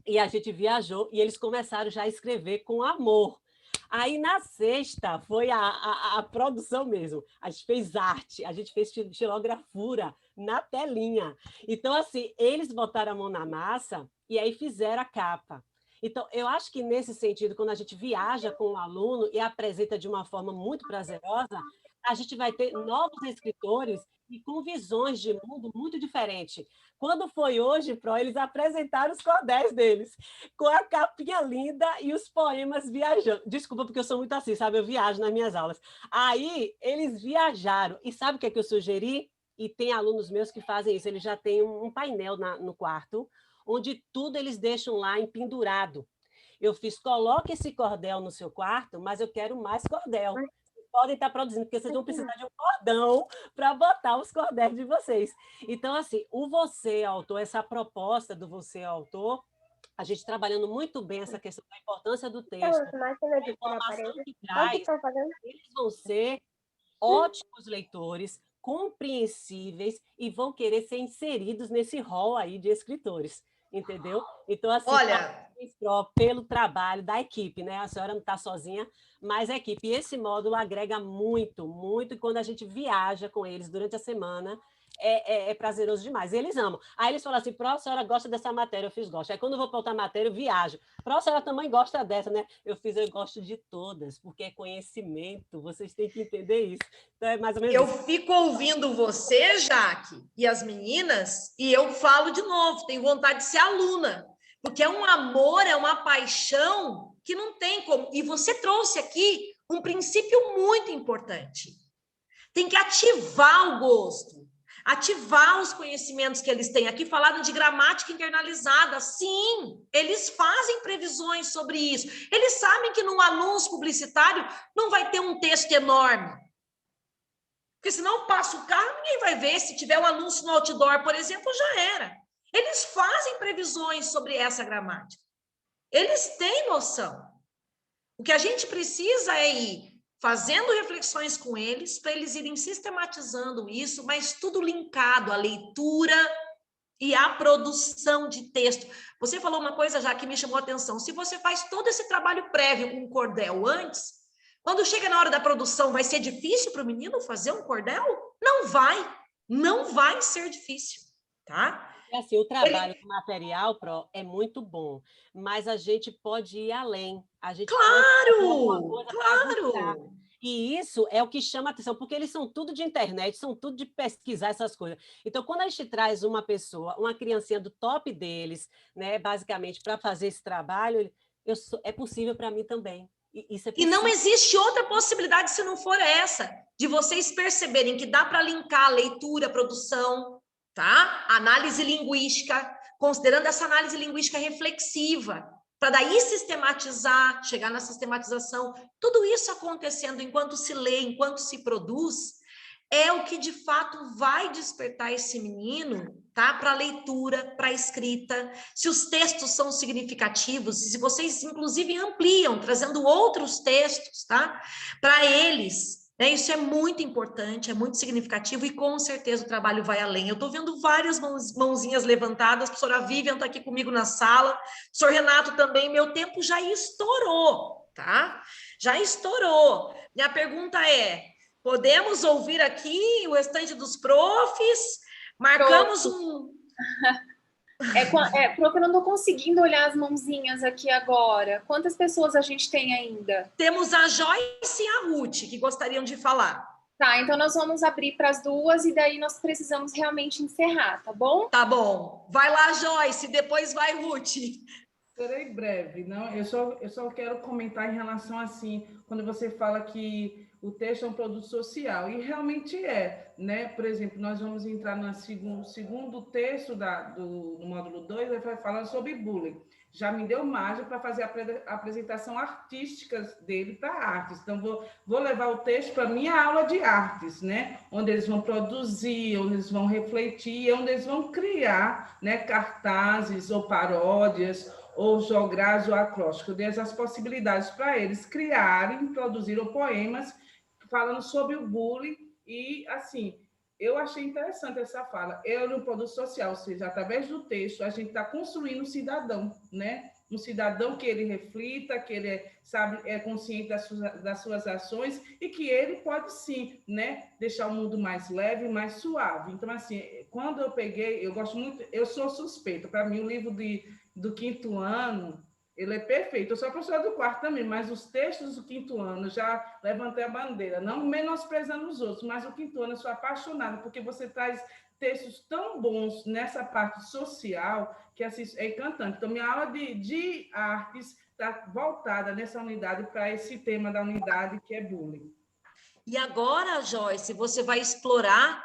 e a gente viajou, e eles começaram já a escrever com amor. Aí, na sexta, foi a produção mesmo. A gente fez arte, a gente fez xilografura na telinha. Então, assim, eles botaram a mão na massa e aí fizeram a capa. Então, eu acho que, nesse sentido, quando a gente viaja com o aluno e apresenta de uma forma muito prazerosa, a gente vai ter novos escritores e com visões de mundo muito diferentes. Quando foi hoje, Pro, eles apresentaram os cordéis deles, com a capinha linda e os poemas viajando. Desculpa, porque eu sou muito assim, sabe? Eu viajo nas minhas aulas. Aí, eles viajaram. E sabe o que é que eu sugeri? E tem alunos meus que fazem isso. Eles já têm um painel no quarto, onde tudo eles deixam lá empendurado. Eu fiz, coloque esse cordel no seu quarto, mas eu quero mais cordel. Podem estar produzindo, porque vocês vão precisar de um cordão para botar os cordéis de vocês. Então, assim, o Você é Autor, essa proposta do Você é Autor, a gente trabalhando muito bem essa questão da importância do texto, a informação que traz, eles vão ser ótimos leitores, compreensíveis e vão querer ser inseridos nesse rol aí de escritores, entendeu? Então, assim, olha, pelo trabalho da equipe, né? A senhora não está sozinha, mas a equipe. E esse módulo agrega muito, muito, e quando a gente viaja com eles durante a semana, é prazeroso demais. Eles amam. Aí eles falam assim, Pro, a senhora gosta dessa matéria? Eu fiz, gosto. Aí quando eu vou para outra matéria, eu viajo. Pro, a senhora também gosta dessa, né? Eu gosto de todas, porque é conhecimento, vocês têm que entender isso. Então é mais ou menos eu isso. fico ouvindo você, Jaque, e as meninas, e eu falo de novo, tenho vontade de ser aluna, porque é um amor, é uma paixão que não tem como. E você trouxe aqui um princípio muito importante. Tem que ativar o gosto, ativar os conhecimentos que eles têm. Aqui falaram de gramática internalizada. Sim, eles fazem previsões sobre isso. Eles sabem que num anúncio publicitário não vai ter um texto enorme. Porque senão passa o carro, ninguém vai ver. Se tiver um anúncio no outdoor, por exemplo, já era. Eles fazem previsões sobre essa gramática. Eles têm noção. O que a gente precisa é ir fazendo reflexões com eles, para eles irem sistematizando isso, mas tudo linkado à leitura e à produção de texto. Você falou uma coisa já que me chamou a atenção. Se você faz todo esse trabalho prévio com o cordel antes, quando chega na hora da produção, vai ser difícil para o menino fazer um cordel? Não vai. Não vai ser difícil, tá? Assim, o trabalho do material, Pro, é muito bom, mas a gente pode ir além. A gente claro! E isso é o que chama a atenção, porque eles são tudo de internet, são tudo de pesquisar essas coisas. Então, quando a gente traz uma pessoa, uma criancinha do top deles, né, basicamente, para fazer esse trabalho, é possível para mim também. E não existe outra possibilidade se não for essa, de vocês perceberem que dá para linkar leitura, produção, tá? Análise linguística, considerando essa análise linguística reflexiva, para daí sistematizar, chegar na sistematização, tudo isso acontecendo enquanto se lê, enquanto se produz, é o que de fato vai despertar esse menino, tá? Para a leitura, para a escrita, se os textos são significativos, se vocês inclusive ampliam, trazendo outros textos, tá? Para eles. Isso é muito importante, é muito significativo e com certeza o trabalho vai além. Eu estou vendo várias mãozinhas levantadas, a professora Vivian está aqui comigo na sala, o professor Renato também, meu tempo já estourou, tá? Já estourou. Minha pergunta é, podemos ouvir aqui o restante dos profs? Marcamos um... Porque eu não estou conseguindo olhar as mãozinhas aqui agora. Quantas pessoas a gente tem ainda? Temos a Joyce e a Ruth, que gostariam de falar. Tá, então nós vamos abrir para as duas e daí nós precisamos realmente encerrar, tá bom? Tá bom. Vai lá, Joyce, depois vai, Ruth. Serei breve, não? Eu só quero comentar em relação assim, quando você fala que o texto é um produto social, e realmente é, né? Por exemplo, nós vamos entrar no segundo texto do módulo 2, vai falar sobre bullying. Já me deu margem para fazer a apresentação artística dele para artes. Então, vou levar o texto para a minha aula de artes, né? Onde eles vão produzir, onde eles vão refletir, onde eles vão criar, né, cartazes ou paródias, ou jograis ou acróstico. Eu dei essas possibilidades para eles criarem, produzirem poemas falando sobre o bullying e, assim, eu achei interessante essa fala. Eu, no produto social, ou seja, através do texto, a gente está construindo um cidadão, né? Um cidadão que ele reflita, que ele é consciente das suas ações e que ele pode, sim, né, deixar o mundo mais leve, mais suave. Então, assim, quando eu peguei, eu gosto muito, eu sou suspeita, para mim, o livro do 5º ano, ele é perfeito. Eu sou professora do 4º também, mas os textos do 5º ano, já levantei a bandeira, não menosprezando os outros, mas o 5º ano eu sou apaixonada, porque você traz textos tão bons nessa parte social, que assim, é encantante. Então, minha aula de artes está voltada nessa unidade para esse tema da unidade, que é bullying. E agora, Joyce, você vai explorar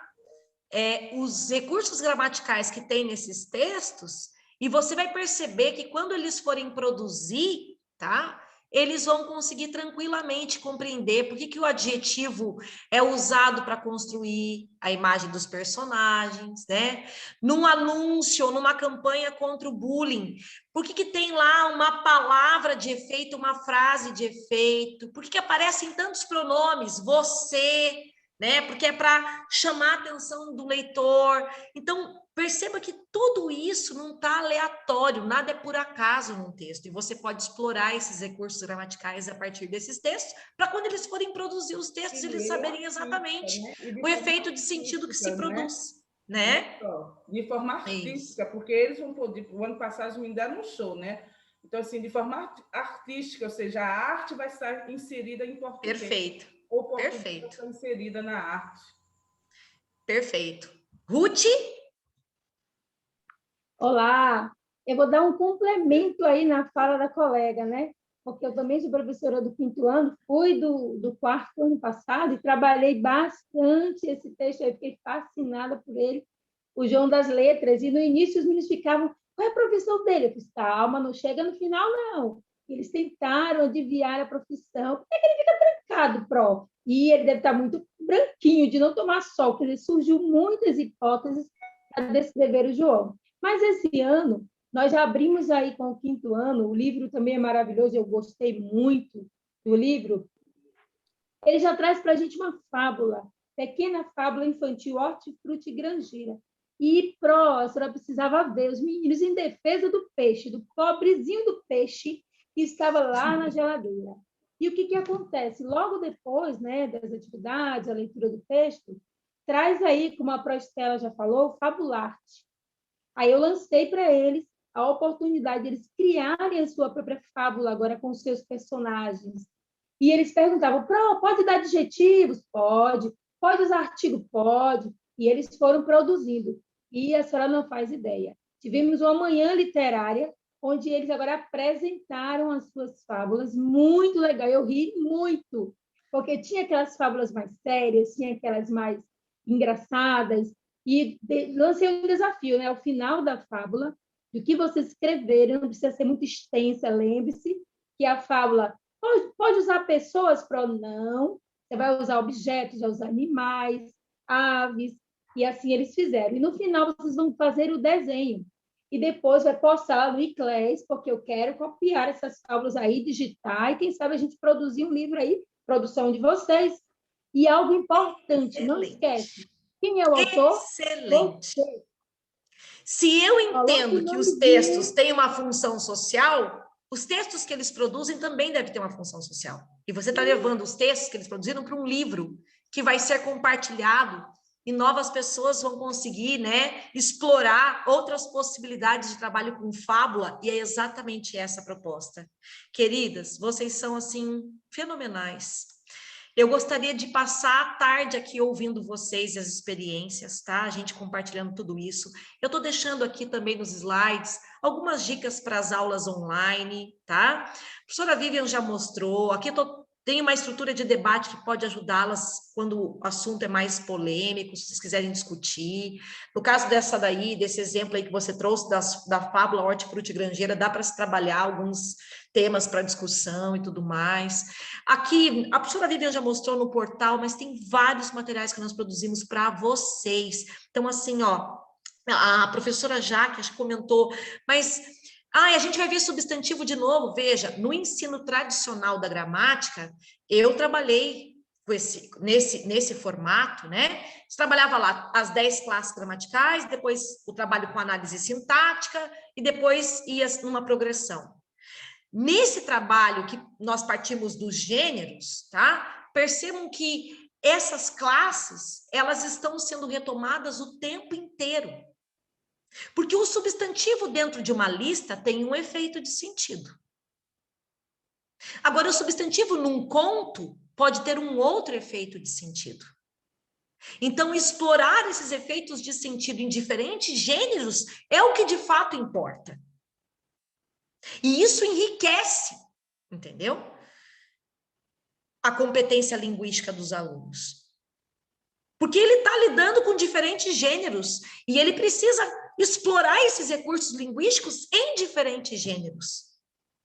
os recursos gramaticais que tem nesses textos, e você vai perceber que quando eles forem produzir, tá? Eles vão conseguir tranquilamente compreender por que o adjetivo é usado para construir a imagem dos personagens, né? Num anúncio ou numa campanha contra o bullying, por que tem lá uma palavra de efeito, uma frase de efeito? Por que aparecem tantos pronomes? Você, né? Porque é para chamar a atenção do leitor. Então, perceba que tudo isso não está aleatório, nada é por acaso num texto, e você pode explorar esses recursos gramaticais a partir desses textos, para quando eles forem produzir os textos, eles saberem exatamente o efeito de sentido que se produz, né? De forma artística, porque eles vão poder, o ano passado me deram um show, né? Então, assim, de forma artística, ou seja, a arte vai estar inserida em português. Perfeito. Ou português vai estar inserida na arte. Perfeito. Ruth? Olá, eu vou dar um complemento aí na fala da colega, né? Porque eu também sou professora do 5º ano, fui do 4º ano passado e trabalhei bastante esse texto aí, fiquei fascinada por ele, o João das Letras, e no início os meninos ficavam, qual é a profissão dele? Eu disse, calma, não chega no final, não. Eles tentaram adivinhar a profissão, por que ele fica trancado, pró? E ele deve estar muito branquinho, de não tomar sol, porque surgiu muitas hipóteses para descrever o João. Mas esse ano, nós já abrimos aí com o 5º ano, o livro também é maravilhoso, eu gostei muito do livro. Ele já traz para a gente uma fábula, pequena fábula infantil, Hortifruti Grangeira. E, a senhora precisava ver os meninos em defesa do peixe, do pobrezinho do peixe que estava lá na geladeira. E o que acontece? Logo depois, né, das atividades, a leitura do texto, traz aí, como a Prostela já falou, fabularte. Aí eu lancei para eles a oportunidade de eles criarem a sua própria fábula agora com os seus personagens. E eles perguntavam, pode dar adjetivos? Pode. Pode usar artigo? Pode. E eles foram produzindo. E a senhora não faz ideia. Tivemos uma manhã literária, onde eles agora apresentaram as suas fábulas. Muito legal. Eu ri muito, porque tinha aquelas fábulas mais sérias, tinha aquelas mais engraçadas, e lancei um desafio, né? Ao final da fábula, do que vocês escreverem, não precisa ser muito extensa, lembre-se que a fábula pode usar pessoas, não, você vai usar objetos, vai usar animais, aves, e assim eles fizeram. E no final vocês vão fazer o desenho, e depois vai postar no Iclés, porque eu quero copiar essas fábulas aí, digitar, e quem sabe a gente produzir um livro aí, produção de vocês. E algo importante, não esquece, quem é o autor? Excelente. Se eu entendo que os textos têm uma função social, os textos que eles produzem também devem ter uma função social. E você está levando os textos que eles produziram para um livro que vai ser compartilhado e novas pessoas vão conseguir, né, explorar outras possibilidades de trabalho com fábula, e é exatamente essa a proposta. Queridas, vocês são, assim, fenomenais. Eu gostaria de passar a tarde aqui ouvindo vocês e as experiências, tá? A gente compartilhando tudo isso. Eu estou deixando aqui também nos slides algumas dicas para as aulas online, tá? A professora Vivian já mostrou, aqui tem uma estrutura de debate que pode ajudá-las quando o assunto é mais polêmico, se vocês quiserem discutir. No caso desse exemplo aí que você trouxe, da fábula Hortifruti Grangeira, dá para se trabalhar alguns temas para discussão e tudo mais. Aqui, a professora Vivian já mostrou no portal, mas tem vários materiais que nós produzimos para vocês. Então, assim, ó, a professora Jaque, acho que comentou, mas... a gente vai ver substantivo de novo. Veja, no ensino tradicional da gramática, eu trabalhei com nesse formato, né? Você trabalhava lá as 10 classes gramaticais, depois o trabalho com análise sintática, e depois ia numa progressão. Nesse trabalho que nós partimos dos gêneros, tá? Percebam que essas classes, elas estão sendo retomadas o tempo inteiro. Porque o substantivo dentro de uma lista tem um efeito de sentido. Agora, o substantivo num conto pode ter um outro efeito de sentido. Então, explorar esses efeitos de sentido em diferentes gêneros é o que de fato importa. E isso enriquece, entendeu? A competência linguística dos alunos. Porque ele está lidando com diferentes gêneros e ele precisa explorar esses recursos linguísticos em diferentes gêneros,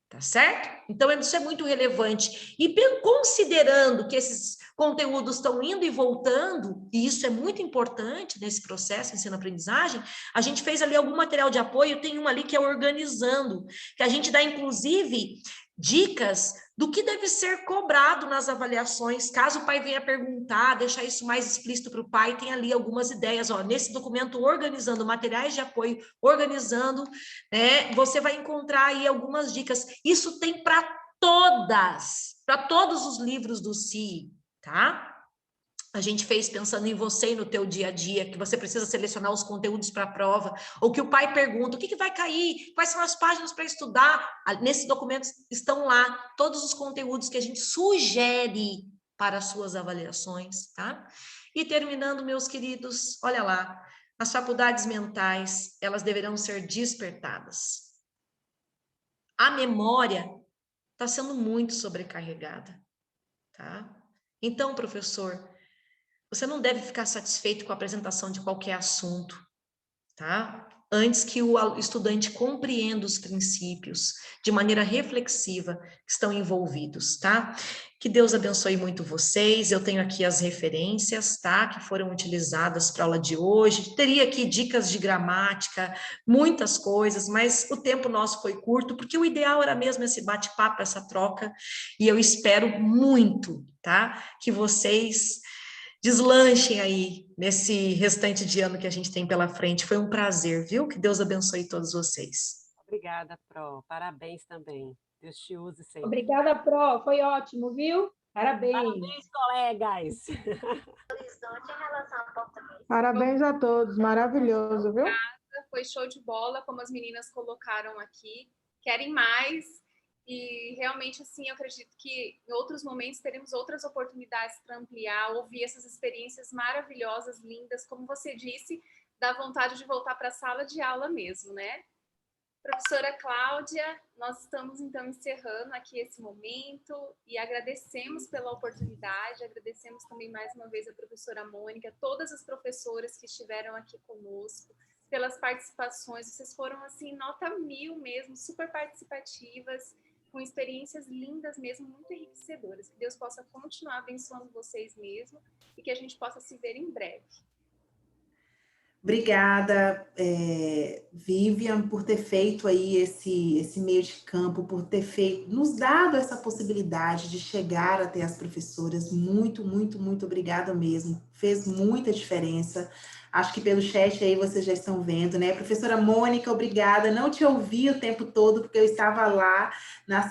tá certo? Então, isso é muito relevante. E considerando que esses conteúdos estão indo e voltando, e isso é muito importante nesse processo de ensino-aprendizagem, a gente fez ali algum material de apoio, tem um ali que é Organizando, que a gente dá, inclusive, dicas do que deve ser cobrado nas avaliações, caso o pai venha perguntar, deixar isso mais explícito para o pai, tem ali algumas ideias, ó, nesse documento Organizando, materiais de apoio, Organizando, né, você vai encontrar aí algumas dicas, isso tem para todos os livros do CIE, tá? A gente fez pensando em você e no teu dia a dia, que você precisa selecionar os conteúdos para a prova, ou que o pai pergunta, o que vai cair? Quais são as páginas para estudar? Nesse documento estão lá todos os conteúdos que a gente sugere para as suas avaliações, tá? E terminando, meus queridos, olha lá, as faculdades mentais, elas deverão ser despertadas. A memória está sendo muito sobrecarregada, tá? Então, professor, você não deve ficar satisfeito com a apresentação de qualquer assunto, tá? Antes que o estudante compreenda os princípios de maneira reflexiva que estão envolvidos, tá? Que Deus abençoe muito vocês. Eu tenho aqui as referências, tá? Que foram utilizadas para a aula de hoje. Teria aqui dicas de gramática, muitas coisas, mas o tempo nosso foi curto, porque o ideal era mesmo esse bate-papo, essa troca, e eu espero muito, tá? Que vocês deslanchem aí nesse restante de ano que a gente tem pela frente. Foi um prazer, viu? Que Deus abençoe todos vocês. Obrigada, Pro. Parabéns também. Deus te use sempre. Obrigada, Pro. Foi ótimo, viu? Parabéns. Parabéns, colegas. Parabéns a todos. Maravilhoso, viu? Foi show de bola, como as meninas colocaram aqui. Querem mais. E realmente, assim, eu acredito que em outros momentos teremos outras oportunidades para ampliar, ouvir essas experiências maravilhosas, lindas, como você disse, dá vontade de voltar para a sala de aula mesmo, né? Professora Cláudia, nós estamos, então, encerrando aqui esse momento e agradecemos pela oportunidade, agradecemos também mais uma vez a professora Mônica, todas as professoras que estiveram aqui conosco, pelas participações, vocês foram, assim, nota 1000 mesmo, super participativas, com experiências lindas mesmo, muito enriquecedoras. Que Deus possa continuar abençoando vocês mesmo e que a gente possa se ver em breve. Obrigada, Vivian, por ter feito aí esse meio de campo, por ter nos dado essa possibilidade de chegar até as professoras. Muito, muito, muito obrigada mesmo. Fez muita diferença. Acho que pelo chat aí vocês já estão vendo, né? Professora Mônica, obrigada. Não te ouvi o tempo todo, porque eu estava lá na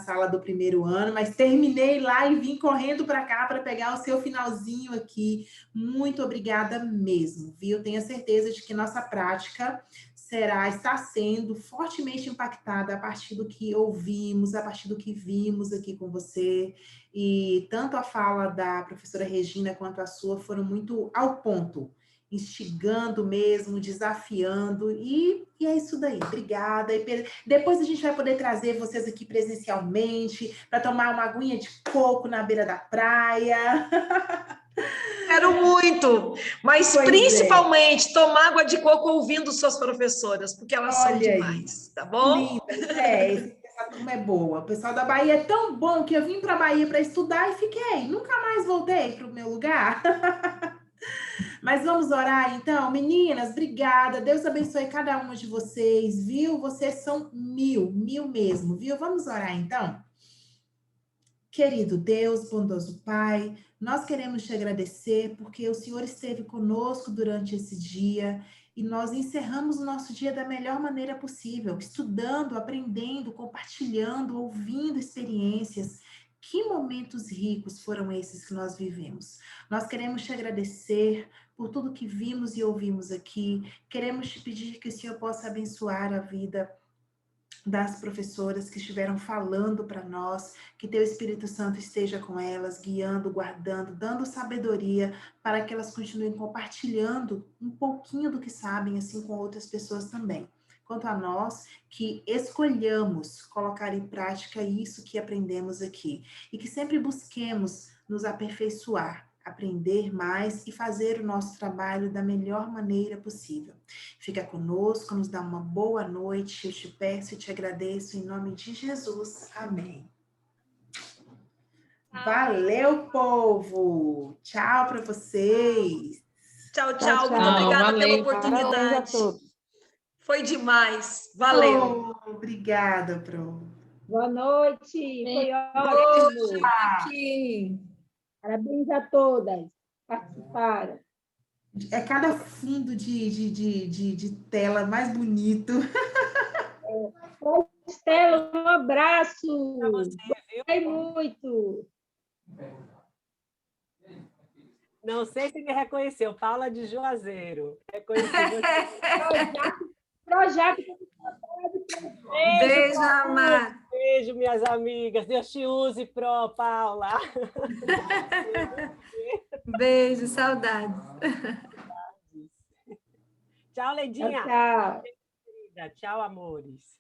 sala do primeiro ano, mas terminei lá e vim correndo para cá para pegar o seu finalzinho aqui. Muito obrigada mesmo, viu? Tenho certeza de que nossa prática está sendo fortemente impactada a partir do que ouvimos, a partir do que vimos aqui com você. E tanto a fala da professora Regina quanto a sua foram muito ao ponto, instigando mesmo, desafiando, e é isso daí. Obrigada. E depois a gente vai poder trazer vocês aqui presencialmente para tomar uma aguinha de coco na beira da praia. Quero muito, mas Pois principalmente tomar água de coco ouvindo suas professoras, porque elas são Olha demais, tá bom? Lindas, essa turma é boa. O pessoal da Bahia é tão bom que eu vim para a Bahia para estudar e fiquei. Nunca mais voltei para o meu lugar. Mas vamos orar, então? Meninas, obrigada. Deus abençoe cada uma de vocês, viu? Vocês são 1000 mesmo, viu? Vamos orar, então? Querido Deus, bondoso Pai, nós queremos te agradecer porque o Senhor esteve conosco durante esse dia e nós encerramos o nosso dia da melhor maneira possível, estudando, aprendendo, compartilhando, ouvindo experiências. Que momentos ricos foram esses que nós vivemos. Nós queremos te agradecer por tudo que vimos e ouvimos aqui. Queremos te pedir que o Senhor possa abençoar a vida das professoras que estiveram falando para nós, que teu Espírito Santo esteja com elas, guiando, guardando, dando sabedoria para que elas continuem compartilhando um pouquinho do que sabem, assim com outras pessoas também. Quanto a nós, que escolhamos colocar em prática isso que aprendemos aqui e que sempre busquemos nos aperfeiçoar, aprender mais e fazer o nosso trabalho da melhor maneira possível. Fica conosco, nos dá uma boa noite, eu te peço e te agradeço em nome de Jesus. Amém. Valeu, povo! Tchau para vocês! Tchau, tchau. Muito obrigada pela oportunidade. Foi demais. Valeu. Oh, obrigada, Pro. Boa noite. Foi ótimo. Parabéns a todas que participaram. É cada fundo de tela mais bonito. Estela, um abraço. Gostei muito. Não sei se me reconheceu. Paula de Juazeiro. Reconheci Projeto. Beijo, amada. Beijo, minhas amigas. Deus te use, Paula. Beijo, saudades. Tchau, Ledinha. Tchau. Tchau, amores.